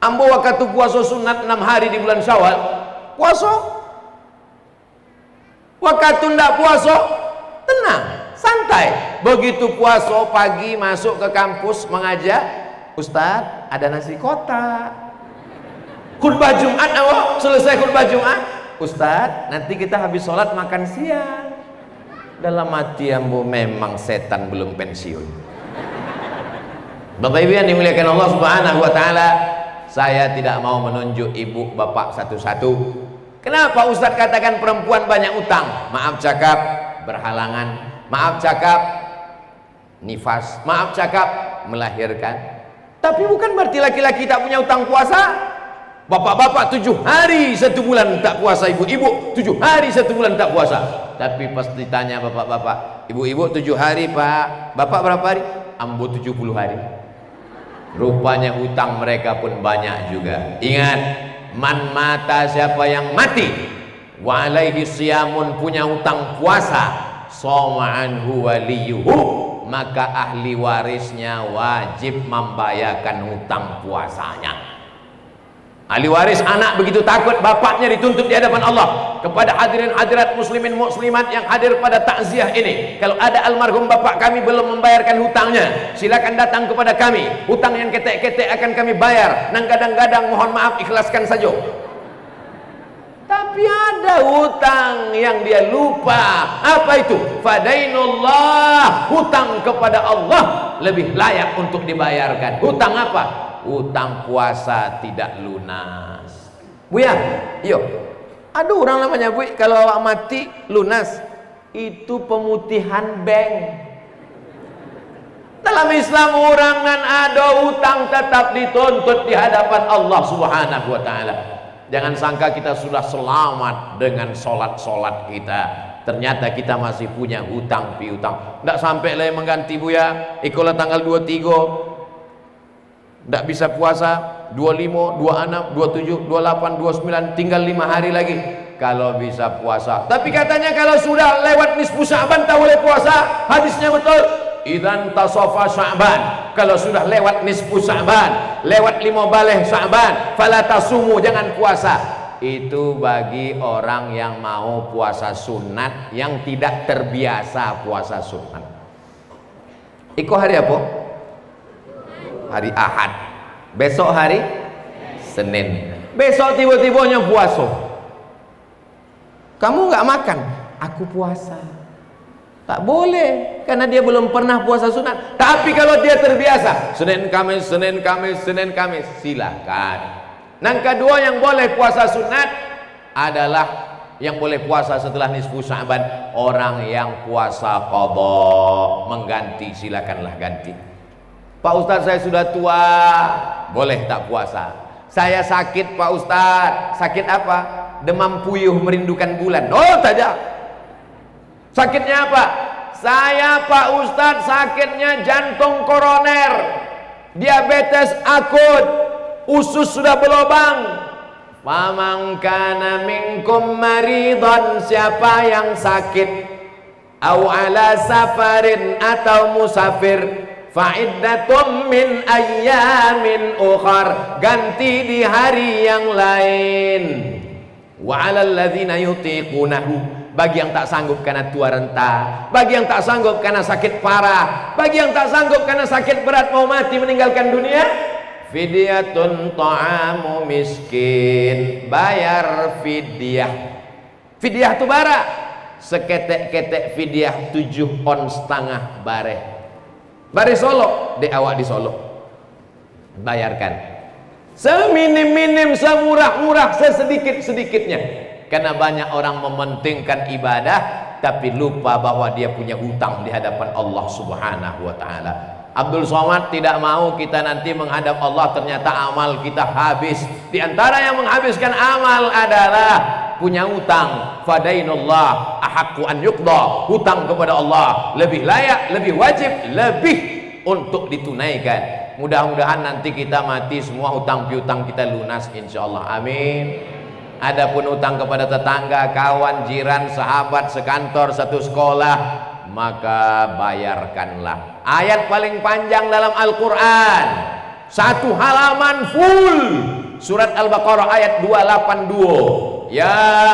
Ambo waktu puasa sunat 6 hari di bulan Syawal, puasa. Waktu ndak puasa, tenang, santai. Begitu puasa pagi masuk ke kampus mengajar, Ustadz ada nasi kotak. Khutbah Jumat awak, selesai khutbah Jumat, Ustadz nanti kita habis sholat makan siang. Dalam hati ambo, memang setan belum pensiun. Bapak Ibu yang dimuliakan Allah Subhanahu wa taala, saya tidak mau menunjuk ibu bapak satu-satu. Kenapa Ustadz katakan perempuan banyak utang? Maaf cakap berhalangan, maaf cakap nifas, maaf cakap melahirkan. Tapi bukan berarti laki-laki tak punya utang puasa. Bapak-bapak 7 hari 1 bulan tak puasa, ibu-ibu 7 hari 1 bulan tak puasa. Tapi pas ditanya bapak-bapak, ibu-ibu 7 hari pak, bapak berapa hari? Ambo 70 hari. Rupanya hutang mereka pun banyak juga. Ingat, man mata, siapa yang mati wa alaihi siyamun, punya hutang puasa, shoma anhu waliyuhu, maka ahli warisnya wajib membayarkan hutang puasanya. Ahli waris anak begitu takut bapaknya dituntut di hadapan Allah. Kepada hadirin hadirat muslimin muslimat yang hadir pada takziah ini, kalau ada almarhum bapak kami belum membayarkan hutangnya, silakan datang kepada kami. Hutang yang ketek-ketek akan kami bayar. Nang kadang-kadang mohon maaf, ikhlaskan saja. Tapi ada hutang yang dia lupa. Apa itu? Fadainullah, hutang kepada Allah lebih layak untuk dibayarkan. Hutang apa? Hutang puasa tidak lunas. Buya, yuk. Ada orang namanya Bu, kalau awak mati lunas, itu pemutihan bank. Dalam Islam orang nan ada hutang tetap dituntut di hadapan Allah Subhanahu wa taala. Jangan sangka kita sudah selamat dengan solat-solat kita, ternyata kita masih punya hutang piutang. Tidak sampai lah mengganti Buya. Ikolah tanggal 23 tidak bisa puasa, 25, 26, 27, 28, 29, tinggal 5 hari lagi kalau bisa puasa. Tapi katanya kalau sudah lewat nisfu Sya'ban tak boleh puasa. Hadisnya betul, idzan tasafa Sya'ban, kalau sudah lewat nisfu Sya'ban, lewat 5 baleh Sya'ban, fala tasumu, jangan puasa. Itu bagi orang yang mau puasa sunat, yang tidak terbiasa puasa sunat. Iko hari apa? Hari Ahad, besok hari Senin, besok tiba-tibanya puasa. Kamu nggak makan, aku puasa. Tak boleh, karena dia belum pernah puasa sunat. Tapi kalau dia terbiasa Senin Kamis, Senin Kamis, Senin Kamis, silakan. Yang kedua yang boleh puasa sunat adalah yang boleh puasa setelah nisfu Sya'ban, orang yang puasa qadha, mengganti, silakanlah ganti. Pak Ustadz saya sudah tua, boleh tak puasa. Saya sakit Pak Ustadz. Sakit apa? Demam puyuh merindukan bulan. Oh tidak. Sakitnya apa? Saya Pak Ustadz sakitnya jantung koroner, diabetes akut, usus sudah berlubang. Faman kana minkum maridhan, siapa yang sakit, au ala safarin, atau musafir, fa'iddatum min ayyamin ukhar, ganti di hari yang lain. Wa 'alal ladzina yutiqunahu, bagi yang tak sanggup karena tua renta, bagi yang tak sanggup karena sakit parah, bagi yang tak sanggup karena sakit berat mau mati meninggalkan dunia, fidyatun ta'amu miskin, bayar fidyah. Fidyah itu bara, seketek-ketek fidyah 7,5 on bareh. Bare Solo, dek awak di Solo, bayarkan seminim-minim, semurah-murah, sesedikit-sedikitnya. Karena banyak orang mementingkan ibadah tapi lupa bahwa dia punya hutang di hadapan Allah Subhanahu wa taala. Abdul Somad tidak mau kita nanti menghadap Allah ternyata amal kita habis. Di antara yang menghabiskan amal adalah punya hutang. Fadainullah ahaqqu an yuqda. Hutang kepada Allah lebih layak, lebih wajib, lebih untuk ditunaikan. Mudah-mudahan nanti kita mati semua hutang piutang kita lunas insyaallah. Amin. Adapun hutang kepada tetangga, kawan, jiran, sahabat, sekantor, satu sekolah, maka bayarkanlah. Ayat paling panjang dalam Al-Quran, satu halaman full, surat Al-Baqarah ayat 282. Ya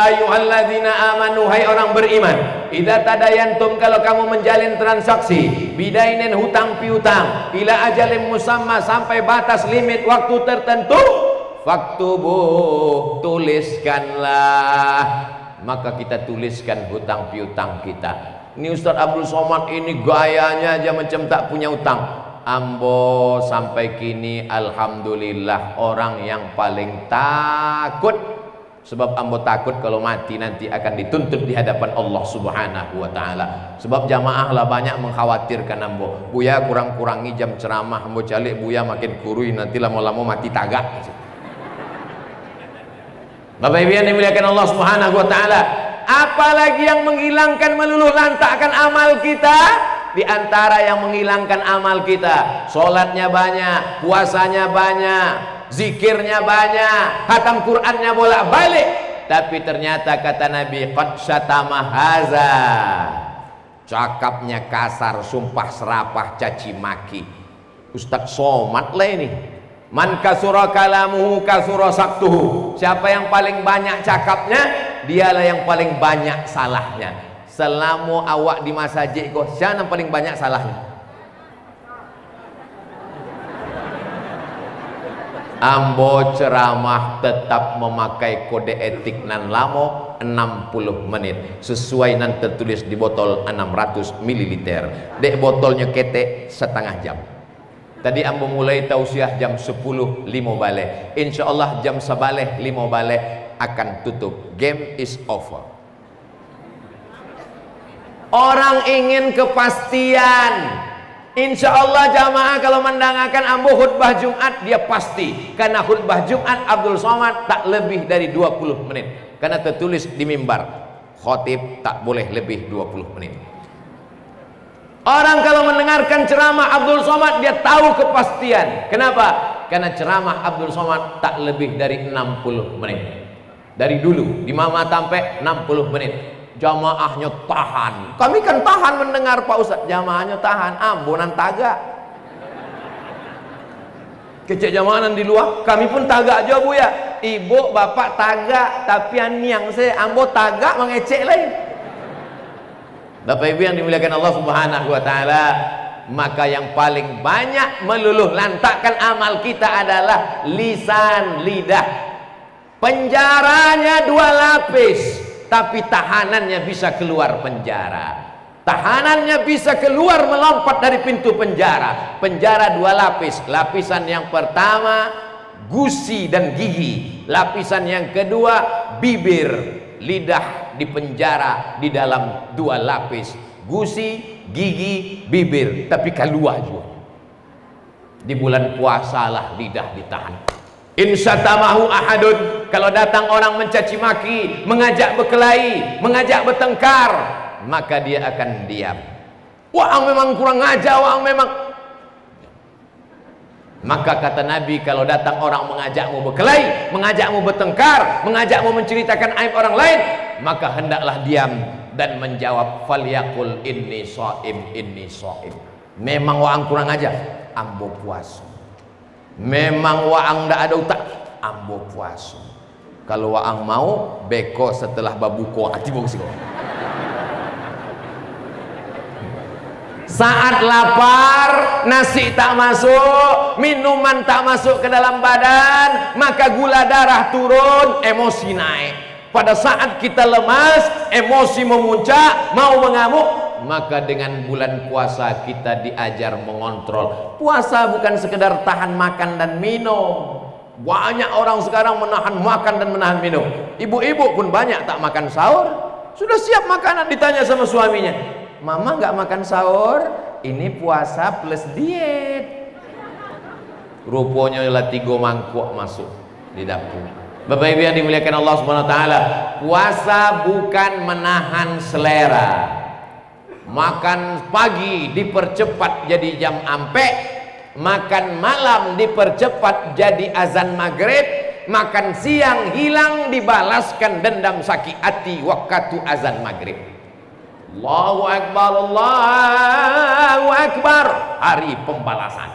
ayyuhalladzina amanu, hai orang beriman, idza tadayantum, kalau kamu menjalin transaksi, bidainin hutang piutang, ila ajalin musamma, sampai batas limit waktu tertentu, faktubuh, tuliskanlah. Maka kita tuliskan hutang piutang kita. Ini Ustaz Abdul Somad ini gayanya aja macam tak punya hutang. Ambo sampai kini alhamdulillah orang yang paling takut. Sebab ambo takut kalau mati nanti akan dituntut di hadapan Allah Subhanahu wa taala. Sebab jamaah lah banyak mengkhawatirkan ambo. Buya kurang-kurangi jam ceramah, ambo calik buya makin kurui nanti lama-lama mati tagak. Bapak Ibu yang dimuliakan Allah Subhanahu wa taala, apalagi yang menghilangkan, meluluh lantakkan amal kita? Di antara yang menghilangkan amal kita, sholatnya banyak, puasanya banyak, zikirnya banyak, khatam Qur'annya bolak-balik, tapi ternyata kata Nabi, qad syatama haza, cakapnya kasar, sumpah serapah, caci maki. Ustaz Somad lah ini. Man kasura kalamuhu kasura saktuhu. Siapa yang paling banyak cakapnya, dialah yang paling banyak salahnya. Selama awak di masjid kok, siapa yang paling banyak salahnya? Ambo ceramah tetap memakai kode etik nan lamo 60 menit sesuai nan tertulis di botol 600 ml. Dek botolnya ketek setengah jam. Tadi ambo mulai tausiah jam 10.05 balik. Insyaallah jam 11.05 balik akan tutup. Game is over. Orang ingin kepastian. Insyaallah jamaah kalau mendengarkan ambo khutbah Jumat dia pasti. Karena khutbah Jumat Abdul Somad tak lebih dari 20 menit. Karena tertulis di mimbar, khotib tak boleh lebih 20 menit. Orang kalau mendengarkan ceramah Abdul Somad dia tahu kepastian. Kenapa? Karena ceramah Abdul Somad tak lebih dari 60 menit. Dari dulu di Mama sampai 60 menit. Jamaahnya tahan. Kami kan tahan mendengar Pak Ustaz. Jamaahnya tahan. Ambonan tagak. Kecek jamaah di luar. Kami pun tagak aja bu ya. Ibu bapak tagak. Tapi yang saya ambo tagak mengecek lain. Bapak Ibu yang dimuliakan Allah Subhanahu wa taala, maka yang paling banyak meluluh lantakkan amal kita adalah lisan, lidah. Penjaranya 2 lapis, tapi tahanannya bisa keluar penjara. Tahanannya bisa keluar melompat dari pintu penjara. Penjara 2 lapis. Lapisan yang pertama gusi dan gigi. Lapisan yang kedua bibir. Lidah dipenjara di dalam 2 lapis, gusi, gigi, bibir, tapi keluar juga. Di bulan puasa lah lidah ditahan. Insatamahu ahadun, kalau datang orang mencaci maki, mengajak berkelahi, mengajak bertengkar, maka dia akan diam. Wah memang kurang ajar, wah memang. Maka kata Nabi, kalau datang orang mengajakmu berkelahi, mengajakmu bertengkar, mengajakmu menceritakan aib orang lain, maka hendaklah diam dan menjawab falyaqul inni shaim, inni shaim. Memang waang kurang ajar, ambo puasa. Memang waang ndak ada utak, ambo puasa. Kalau waang mau beko setelah babuko ati bongsi. Saat lapar, nasi tak masuk, minuman tak masuk ke dalam badan, maka gula darah turun, emosi naik. Pada saat kita lemas, emosi memuncak, mau mengamuk, maka dengan bulan puasa kita diajar mengontrol. Puasa bukan sekedar tahan makan dan minum, Banyak orang sekarang menahan makan dan menahan minum. Ibu-ibu pun banyak tak makan sahur. Sudah siap makanan, ditanya sama suaminya, mama nggak makan sahur, ini puasa plus diet. Rupanya lah 3 mangkuk masuk di dapur. Bapak Ibu yang dimuliakan Allah Subhanahu wa taala, puasa bukan menahan selera. Makan pagi dipercepat jadi jam ampe, makan malam dipercepat jadi azan maghrib, makan siang hilang dibalaskan dendam sakit hati waktu azan maghrib. Allahu Akbar, Allahu Akbar, hari pembalasan.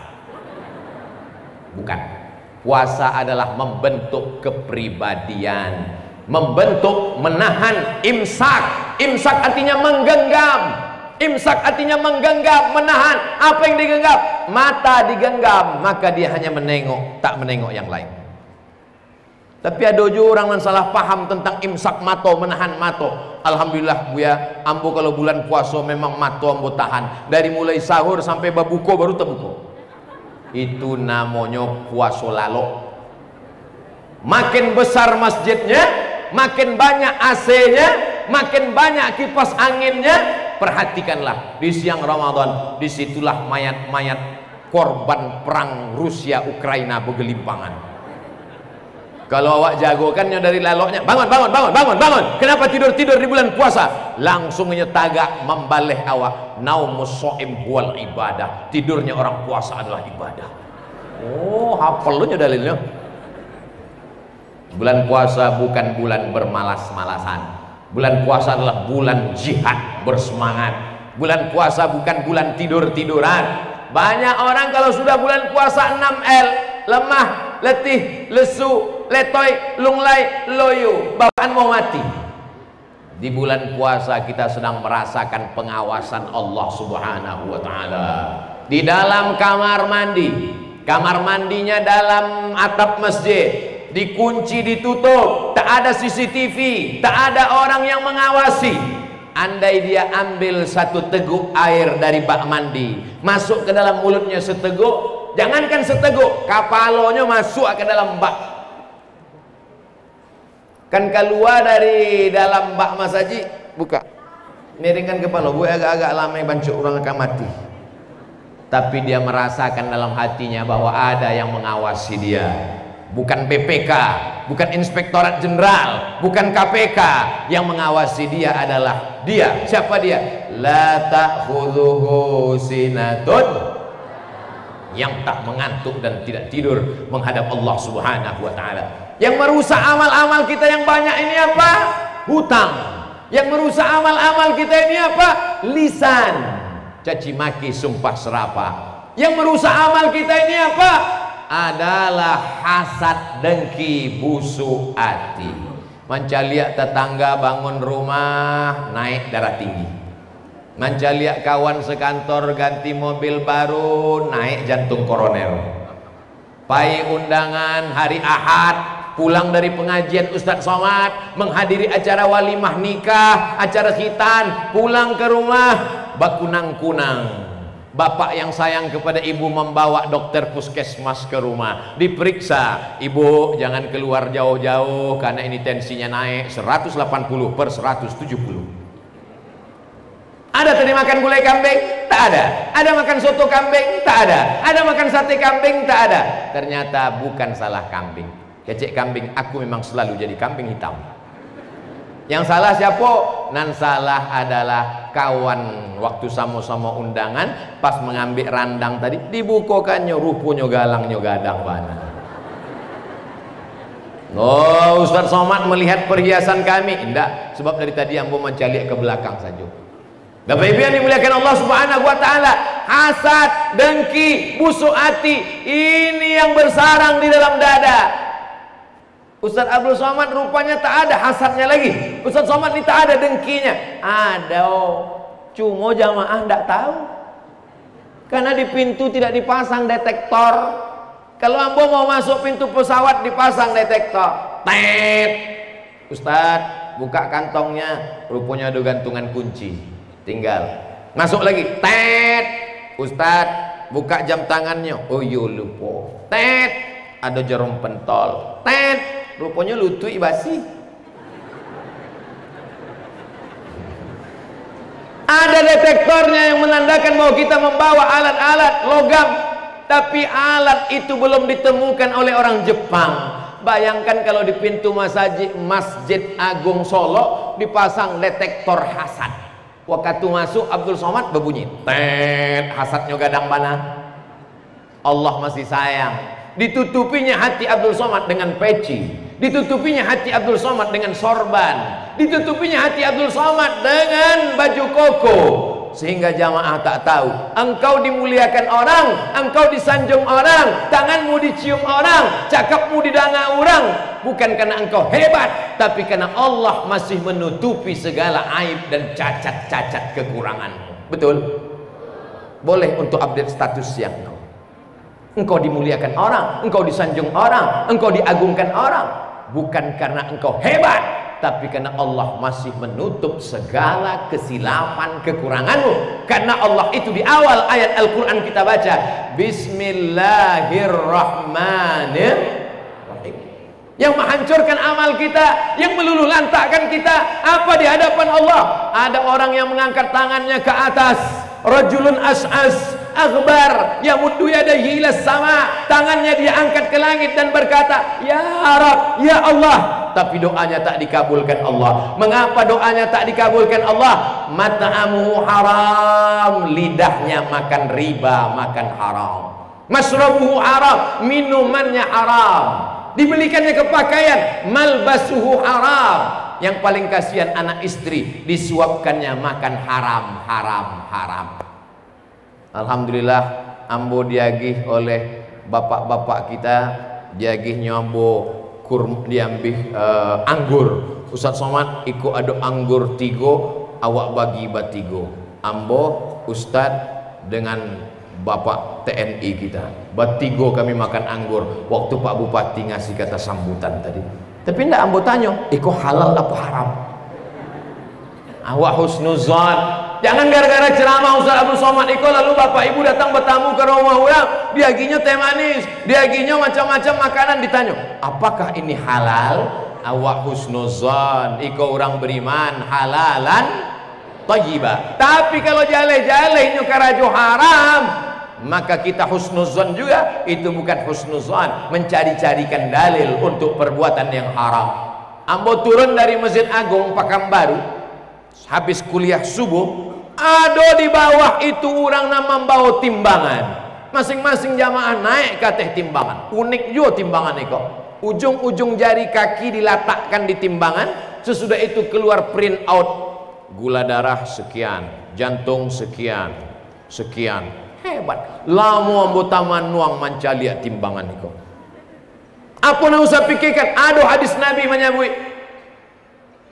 Bukan. Puasa adalah membentuk kepribadian, membentuk, menahan. Imsak, imsak artinya menggenggam. Imsak artinya menggenggam, menahan. Apa yang digenggam? Mata digenggam, maka dia hanya menengok, tak menengok yang lain. Tapi ada juga orang yang salah paham tentang imsak mato, menahan mato. Alhamdulillah Buya, ambo kalau bulan puasa memang mato ambo tahan. Dari mulai sahur sampai babuko baru terbuko. Itu namanya puasa lalok. Makin besar masjidnya, makin banyak AC-nya, makin banyak kipas anginnya. Perhatikanlah di siang Ramadan, disitulah mayat-mayat korban perang Rusia Ukraina bergelimpangan. Kalau awak jagokannya dari laloknya, bangun, bangun, bangun, bangun, bangun. Kenapa tidur-tidur di bulan puasa? Langsungnya tagak membaleh awak. Naumus shaim huwal ibadah. Tidurnya orang puasa adalah ibadah. Oh, hafalnya dalilnya. Bulan puasa bukan bulan bermalas-malasan. Bulan puasa adalah bulan jihad bersemangat. Bulan puasa bukan bulan tidur-tiduran. Banyak orang kalau sudah bulan puasa 6L, lemah, letih, lesu, letoy, lunglai, loyo, bawaan mau mati. Di bulan puasa kita sedang merasakan pengawasan Allah Subhanahu wa taala. Di dalam kamar mandi, kamar mandinya dalam atap masjid, dikunci, ditutup, tak ada CCTV, tak ada orang yang mengawasi. Andai dia ambil satu teguk air dari bak mandi, masuk ke dalam mulutnya seteguk, jangankan seteguk, kapalonya masuk ke dalam bak. Kan keluar dari dalam bak masaji, buka, miringkan kepala, gue agak-agak lama bancuk orang akan mati. Tapi dia merasakan dalam hatinya bahwa ada yang mengawasi dia. Bukan BPK, bukan Inspektorat Jenderal, bukan KPK. Yang mengawasi dia adalah dia. Siapa dia? La ta'khudhuhu sinatun, yang tak mengantuk dan tidak tidur menghadap Allah Subhanahu wa taala. Yang merusak amal-amal kita yang banyak ini apa? Hutang. Yang merusak amal-amal kita ini apa? Lisan, caci maki, sumpah serapah. Yang merusak amal kita ini apa? Adalah hasad, dengki, busuk hati. Mencaliak tetangga bangun rumah naik darah tinggi. Mencaliak kawan sekantor ganti mobil baru naik jantung koroner. Pai undangan hari Ahad, pulang dari pengajian Ustadz Somad, menghadiri acara walimah nikah, acara khitan, pulang ke rumah bakunang-kunang. Bapak yang sayang kepada ibu membawa dokter puskesmas ke rumah, diperiksa, ibu jangan keluar jauh-jauh karena ini tensinya naik 180/170. Ada tadi makan gulai kambing? Tak ada. Ada makan soto kambing? Tak ada. Ada makan sate kambing? Tak ada. Ternyata bukan salah kambing, kecek kambing, aku memang selalu jadi kambing hitam. Yang salah siapa? Nan salah adalah kawan waktu sama-sama undangan, pas mengambil randang tadi dibukakannya rupanya galangnya gadang mana. Oh, Ustaz Somad melihat perhiasan kami? Tidak, sebab dari tadi ambo mencalik ke belakang saja. Bapak Ibu yang dimuliakan Allah Subhanahu wa taala, hasad, dengki, busuk hati, ini yang bersarang di dalam dada. Ustaz Abdul Somad rupanya tak ada hasadnya lagi. Ustaz Somad ini tak ada dengkinya. Ada, cuma jamaah tidak tahu. Karena di pintu tidak dipasang detektor. Kalau ambo mau masuk pintu pesawat dipasang detektor. Tet. Ustaz, buka kantongnya, rupanya ada gantungan kunci. Tinggal masuk lagi. Tet. Ustaz, buka jam tangannya. Oh iya lupa. Tet. ada jarum pentol, rupanya lutut basi. Ada detektornya yang menandakan bahwa kita membawa alat-alat logam, tapi alat itu belum ditemukan oleh orang Jepang. Bayangkan kalau di pintu Masjid Agung Solo dipasang detektor hasad. Waktu masuk Abdul Somad berbunyi, hasadnya gadang mana? Allah masih sayang. Ditutupinya hati Abdul Somad dengan peci, ditutupinya hati Abdul Somad dengan sorban, ditutupinya hati Abdul Somad dengan baju koko, sehingga jamaah tak tahu engkau dimuliakan orang, engkau disanjung orang, tanganmu dicium orang, cakapmu didanga orang, bukan karena engkau hebat, tapi karena Allah masih menutupi segala aib dan cacat-cacat kekuranganmu. Betul? Boleh untuk update status yang engkau dimuliakan orang, engkau disanjung orang, engkau diagungkan orang, bukan karena engkau hebat, tapi karena Allah masih menutup segala kesilapan kekuranganmu. Karena Allah itu di awal ayat Al-Quran kita baca, Bismillahirrahmanirrahim, yang menghancurkan amal kita, yang meluluh lantakkan kita apa di hadapan Allah. Ada orang yang mengangkat tangannya ke atas, rajulun as'as akhbar yamuddu yadayhi ila sama, tangannya dia angkat ke langit dan berkata, ya Rabb, ya Allah, tapi doanya tak dikabulkan Allah. Mengapa doanya tak dikabulkan Allah? Mat'amuhu haram, lidahnya makan riba, makan haram. Masrabuhu haram, minumannya haram. Dibelikannya kepakaian, malbasuhu haram. Yang paling kasihan anak istri, disuapkannya makan haram, haram, haram. Alhamdulillah ambo diagih oleh bapak-bapak kita, diagihnya ambo diambil anggur. Ustaz Somad ikut ada anggur 3, awak bagi batigo. Ambo Ustaz dengan bapak TNI kita batigo kami makan anggur. Waktu Pak Bupati ngasih kata sambutan tadi, tapi ndak ambo tanya iko halal apa haram. Awak husnuzan. Jangan gara-gara ceramah Ustaz Abdul Somad iko lalu bapak ibu datang bertamu ke rumah orang, diaginya teh manis, diaginya macam-macam makanan, ditanya apakah ini halal? Awak husnuzan, iko orang beriman halalan thayyibah. Tapi kalau jale-jale ini karajo haram, maka kita husnuzan juga. Itu bukan husnuzan, mencari-carikan dalil untuk perbuatan yang haram. Ambo turun dari Masjid Agung Pekanbaru habis kuliah subuh, ada di bawah itu orang nama membawa timbangan, masing-masing jamaah naik ke atas timbangan. Unik juga timbangan itu, ujung-ujung jari kaki diletakkan di timbangan, sesudah itu keluar print out gula darah sekian, jantung sekian, sekian. Hebat. Lama anggota manuang manca lihat timbangan itu. Apa yang usah pikirkan? Ada hadis Nabi menyebut,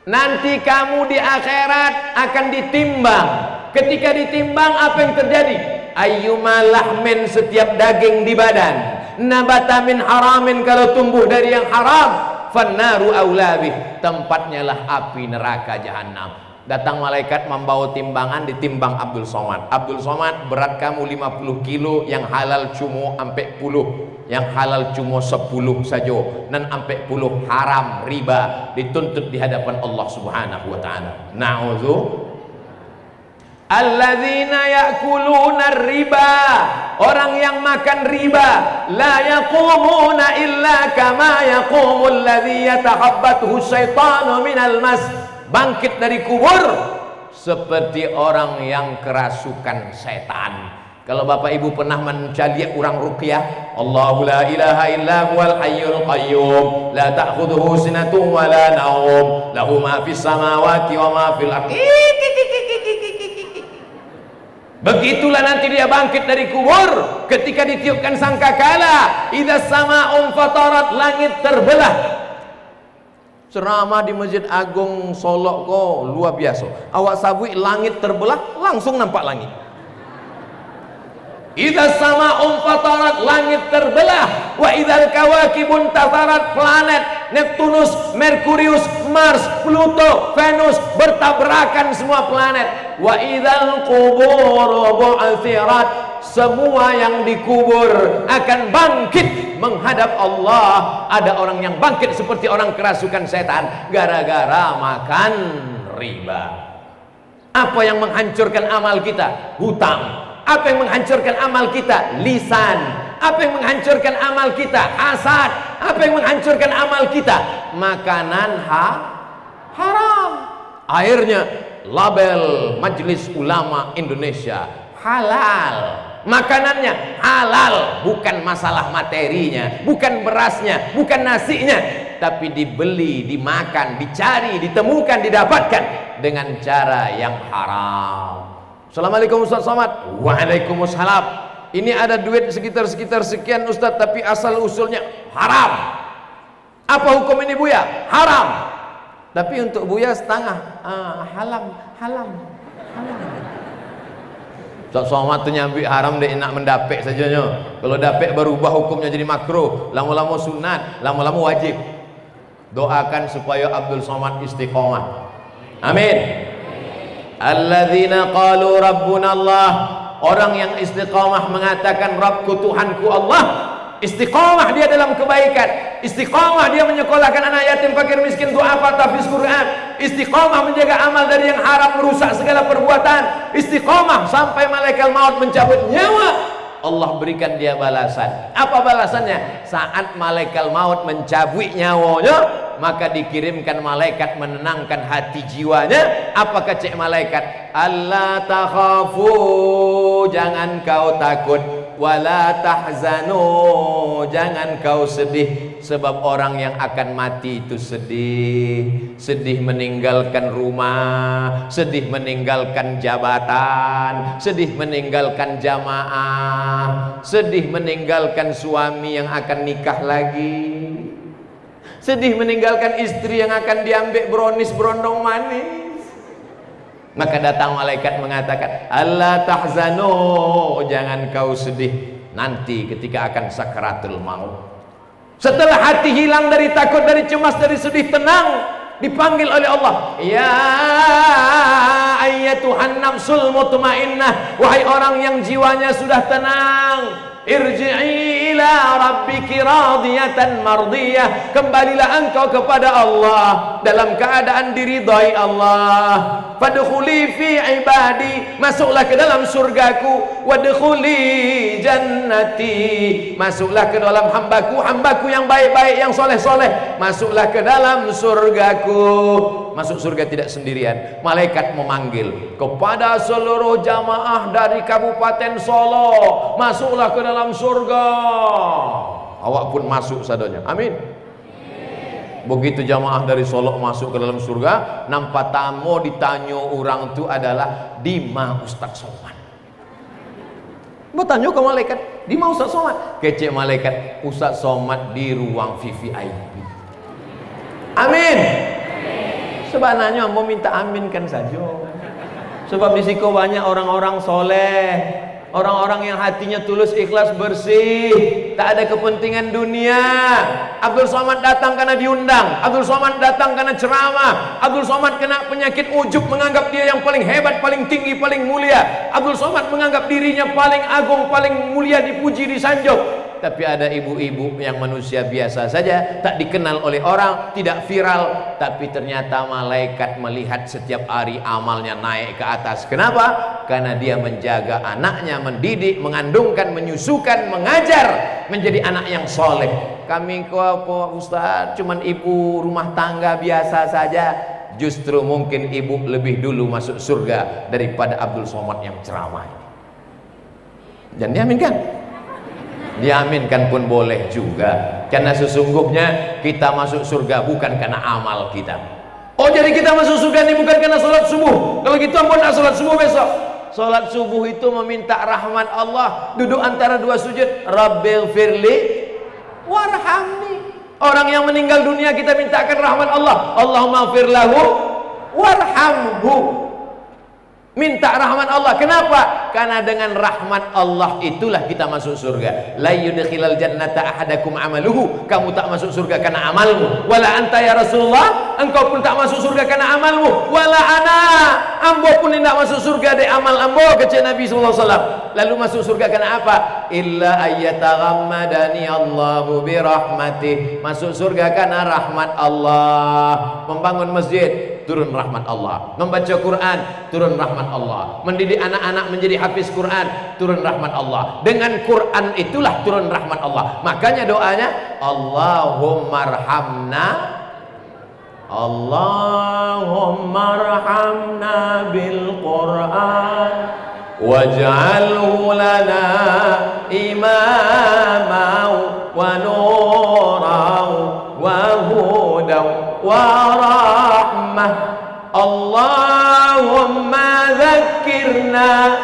nanti kamu di akhirat akan ditimbang. Ketika ditimbang, apa yang terjadi? Ayyuma lahmin, setiap daging di badan, nabata min haramin, kalau tumbuh dari yang haram, fannaru aulabih, tempatnya lah api neraka jahanam. Datang malaikat membawa timbangan, ditimbang Abdul Somad. Abdul Somad, berat kamu 50 kilo, yang halal cuma sampai 10, yang halal cuma 10 saja, dan sampai 10 haram, riba, dituntut di hadapan Allah Subhanahu wa taala. Na'udzu alladzina ya'kuluna riba, orang yang makan riba, la yaqumuna illa kama yaqumul ladzi yatahabbathu syaitanu minal mas, bangkit dari kubur seperti orang yang kerasukan setan. Kalau bapak ibu pernah mencari orang ruqyah, Allahu la ilaha illa huwal hayyul qayyum, la ta'khudhuhu sinatun wa la naum, lahu ma fis samawati wa ma fil ardi. Begitulah nanti dia bangkit dari kubur ketika ditiupkan sangkakala, idza sama'un fatarat, langit terbelah. Ceramah di Masjid Agung Solo kok luar biasa. Awak sabui langit terbelah, langsung nampak langit. Idza sama'un fatarat, langit terbelah. Wa idzal kawakibun tasarat, planet Neptunus, Merkurius, Mars, Pluto, Venus bertabrakan semua planet. Wa idzal qubur bu'athirat, semua yang dikubur akan bangkit menghadap Allah. Ada orang yang bangkit seperti orang kerasukan setan gara-gara makan riba. Apa yang menghancurkan amal kita? Hutang. Apa yang menghancurkan amal kita? Lisan. Apa yang menghancurkan amal kita? Hasad. Apa yang menghancurkan amal kita? Makanan haram. Akhirnya label Majelis Ulama Indonesia halal. Makanannya halal, bukan masalah materinya, bukan berasnya, bukan nasinya, tapi dibeli, dimakan, dicari, ditemukan, didapatkan dengan cara yang haram. Assalamualaikum Ustaz Somad. Waalaikumsalam. Ini ada duit sekitar sekian Ustaz, tapi asal usulnya haram. Apa hukum ini Buya? Haram. Tapi untuk Buya setengah. Halam. Ustaz Somad tu nyambi haram dia nak mendapek sajanya. Kalau dapek berubah hukumnya jadi makruh, lama-lama sunat, lama-lama wajib. Doakan supaya Abdul Somad istiqomah. Amin. Alladzina qalu rabbuna Allah. Orang yang istiqamah mengatakan Rabbku Tuhanku Allah. Istiqamah dia dalam kebaikan. Istiqamah dia menyekolahkan anak yatim, fakir, miskin, du'afa, tahfiz Quran. Istiqamah menjaga amal dari yang haram, merusak segala perbuatan. Istiqamah sampai malaikat maut mencabut nyawa, Allah berikan dia balasan. Apa balasannya? Saat malaikat maut mencabut nyawanya, maka dikirimkan malaikat menenangkan hati jiwanya. Apa kata malaikat? Allah takhafu, jangan kau takut, wala tahzanu, jangan kau sedih. Sebab orang yang akan mati itu sedih. Sedih meninggalkan rumah, sedih meninggalkan jabatan, sedih meninggalkan jamaah, sedih meninggalkan suami yang akan nikah lagi, sedih meninggalkan istri yang akan diambil bronis berondong manis. Maka datang malaikat mengatakan, Allah tahzanu, jangan kau sedih nanti ketika akan sakaratul maut. Setelah hati hilang dari takut, dari cemas, dari sedih, tenang, dipanggil oleh Allah, ya ayyatuhan nafsul mutmainnah, wahai orang yang jiwanya sudah tenang, irji'i ila rabbiki radiyatan mardiyah, kembalilah engkau kepada Allah dalam keadaan diridhai Allah. Fadkhuli fi ibadi, masuklah ke dalam surgaku. Wadkhuli jannati, masuklah ke dalam hambaku, hambaku yang baik-baik, yang soleh-soleh, masuklah ke dalam surgaku. Masuk surga tidak sendirian. Malaikat memanggil kepada seluruh jamaah dari Kabupaten Solo, masuklah ke dalam surga. Awak pun masuk sadonya. Amin. Begitu jamaah dari Solo masuk ke dalam surga, nampak tamu ditanya orang itu adalah Dima Ustaz Somad. Bertanya ke malaikat, Dima Ustaz Somad. Kecek malaikat, Ustaz Somad di ruang VVIP. Amin. Sebenarnya mau minta aminkan saja. Sebab di situ banyak orang-orang soleh, orang-orang yang hatinya tulus, ikhlas, bersih, tak ada kepentingan dunia. Abdul Somad datang karena diundang, Abdul Somad datang karena ceramah, Abdul Somad kena penyakit ujub, menganggap dia yang paling hebat, paling tinggi, paling mulia. Abdul Somad menganggap dirinya paling agung, paling mulia, dipuji, disanjung. Tapi ada ibu-ibu yang manusia biasa saja, tak dikenal oleh orang, tidak viral, tapi ternyata malaikat melihat setiap hari amalnya naik ke atas. Kenapa? Karena dia menjaga anaknya, mendidik, mengandungkan, menyusukan, mengajar menjadi anak yang soleh. Kami kok apa Ustaz, cuman ibu rumah tangga biasa saja. Justru mungkin ibu lebih dulu masuk surga daripada Abdul Somad yang ceramah. Dan diaminkan? Diaminkan pun boleh juga, karena sesungguhnya kita masuk surga bukan karena amal kita. Oh, jadi kita masuk surga ini bukan karena sholat subuh. Kalau gitu ampun nak sholat subuh besok. Sholat subuh itu meminta rahmat Allah, duduk antara dua sujud, Rabbil firli warhamni. Orang yang meninggal dunia kita mintakan rahmat Allah, Allahumma firlahu warhamhu. Minta rahmat Allah. Kenapa? Karena dengan rahmat Allah itulah kita masuk surga. La yudkhilal jannata ahadakum amaluhu. Kamu tak masuk surga karena amalmu. Wala anta ya Rasulullah, engkau pun tak masuk surga karena amalmu. Wala ana, ambo pun tidak masuk surga dari amal ambo, kata Nabi SAW. Lalu masuk surga kenapa? Illa ayyataghammadani Allahu birahmatih. Masuk surga karena rahmat Allah. Membangun masjid, turun rahmat Allah. Membaca Quran, turun rahmat Allah. Mendidik anak-anak menjadi hafiz Quran, turun rahmat Allah. Dengan Quran itulah turun rahmat Allah. Makanya doanya Allahumma arhamna, Allahumma arhamna bil Quran waj'alhu lana imaman wa nuran wa hudan wa rahmah. Allahumma dhakkirna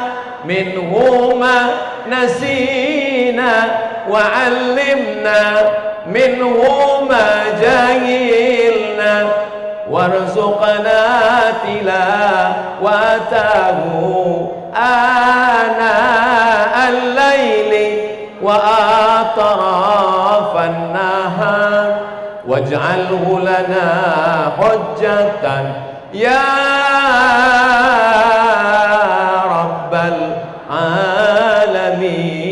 minhu ma nasina wa 'allimna minhu ma jahilna warzuqna tilawatahu ana al-laili wa atrafan nahar waj'alhu lana hujjatan ya rabbal alamin.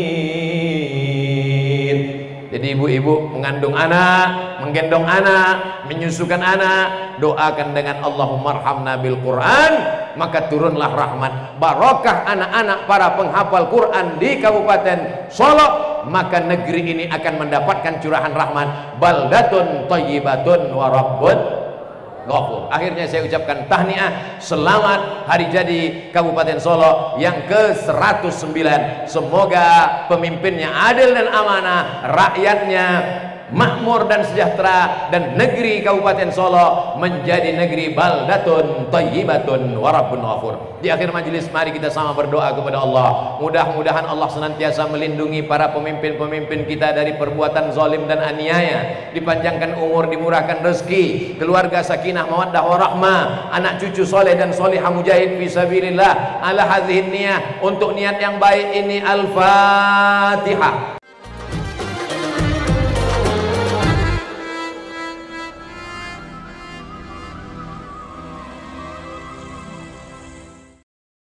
Jadi ibu-ibu mengandung anak, menggendong anak, menyusukan anak, doakan dengan Allahumma arhamna bil Quran, maka turunlah rahmat, barokah anak-anak para penghafal Quran di Kabupaten Solo, maka negeri ini akan mendapatkan curahan rahmat. Baldatun thayyibatun wa rabbun ghafur. Akhirnya saya ucapkan tahniah, selamat hari jadi Kabupaten Solo yang ke-109. Semoga pemimpinnya adil dan amanah, rakyatnya makmur dan sejahtera, dan negeri Kabupaten Solo menjadi negeri baldatun thayyibatun wa rabbun ghafur. Di akhir majelis mari kita sama berdoa kepada Allah. Mudah-mudahan Allah senantiasa melindungi para pemimpin-pemimpin kita dari perbuatan zalim dan aniaya, dipanjangkan umur, dimurahkan rezeki, keluarga sakinah mawaddah warahmah, anak cucu soleh dan solihah mujahid fisabilillah ala hadhihi niyah. Untuk niat yang baik ini, Al-Fatihah.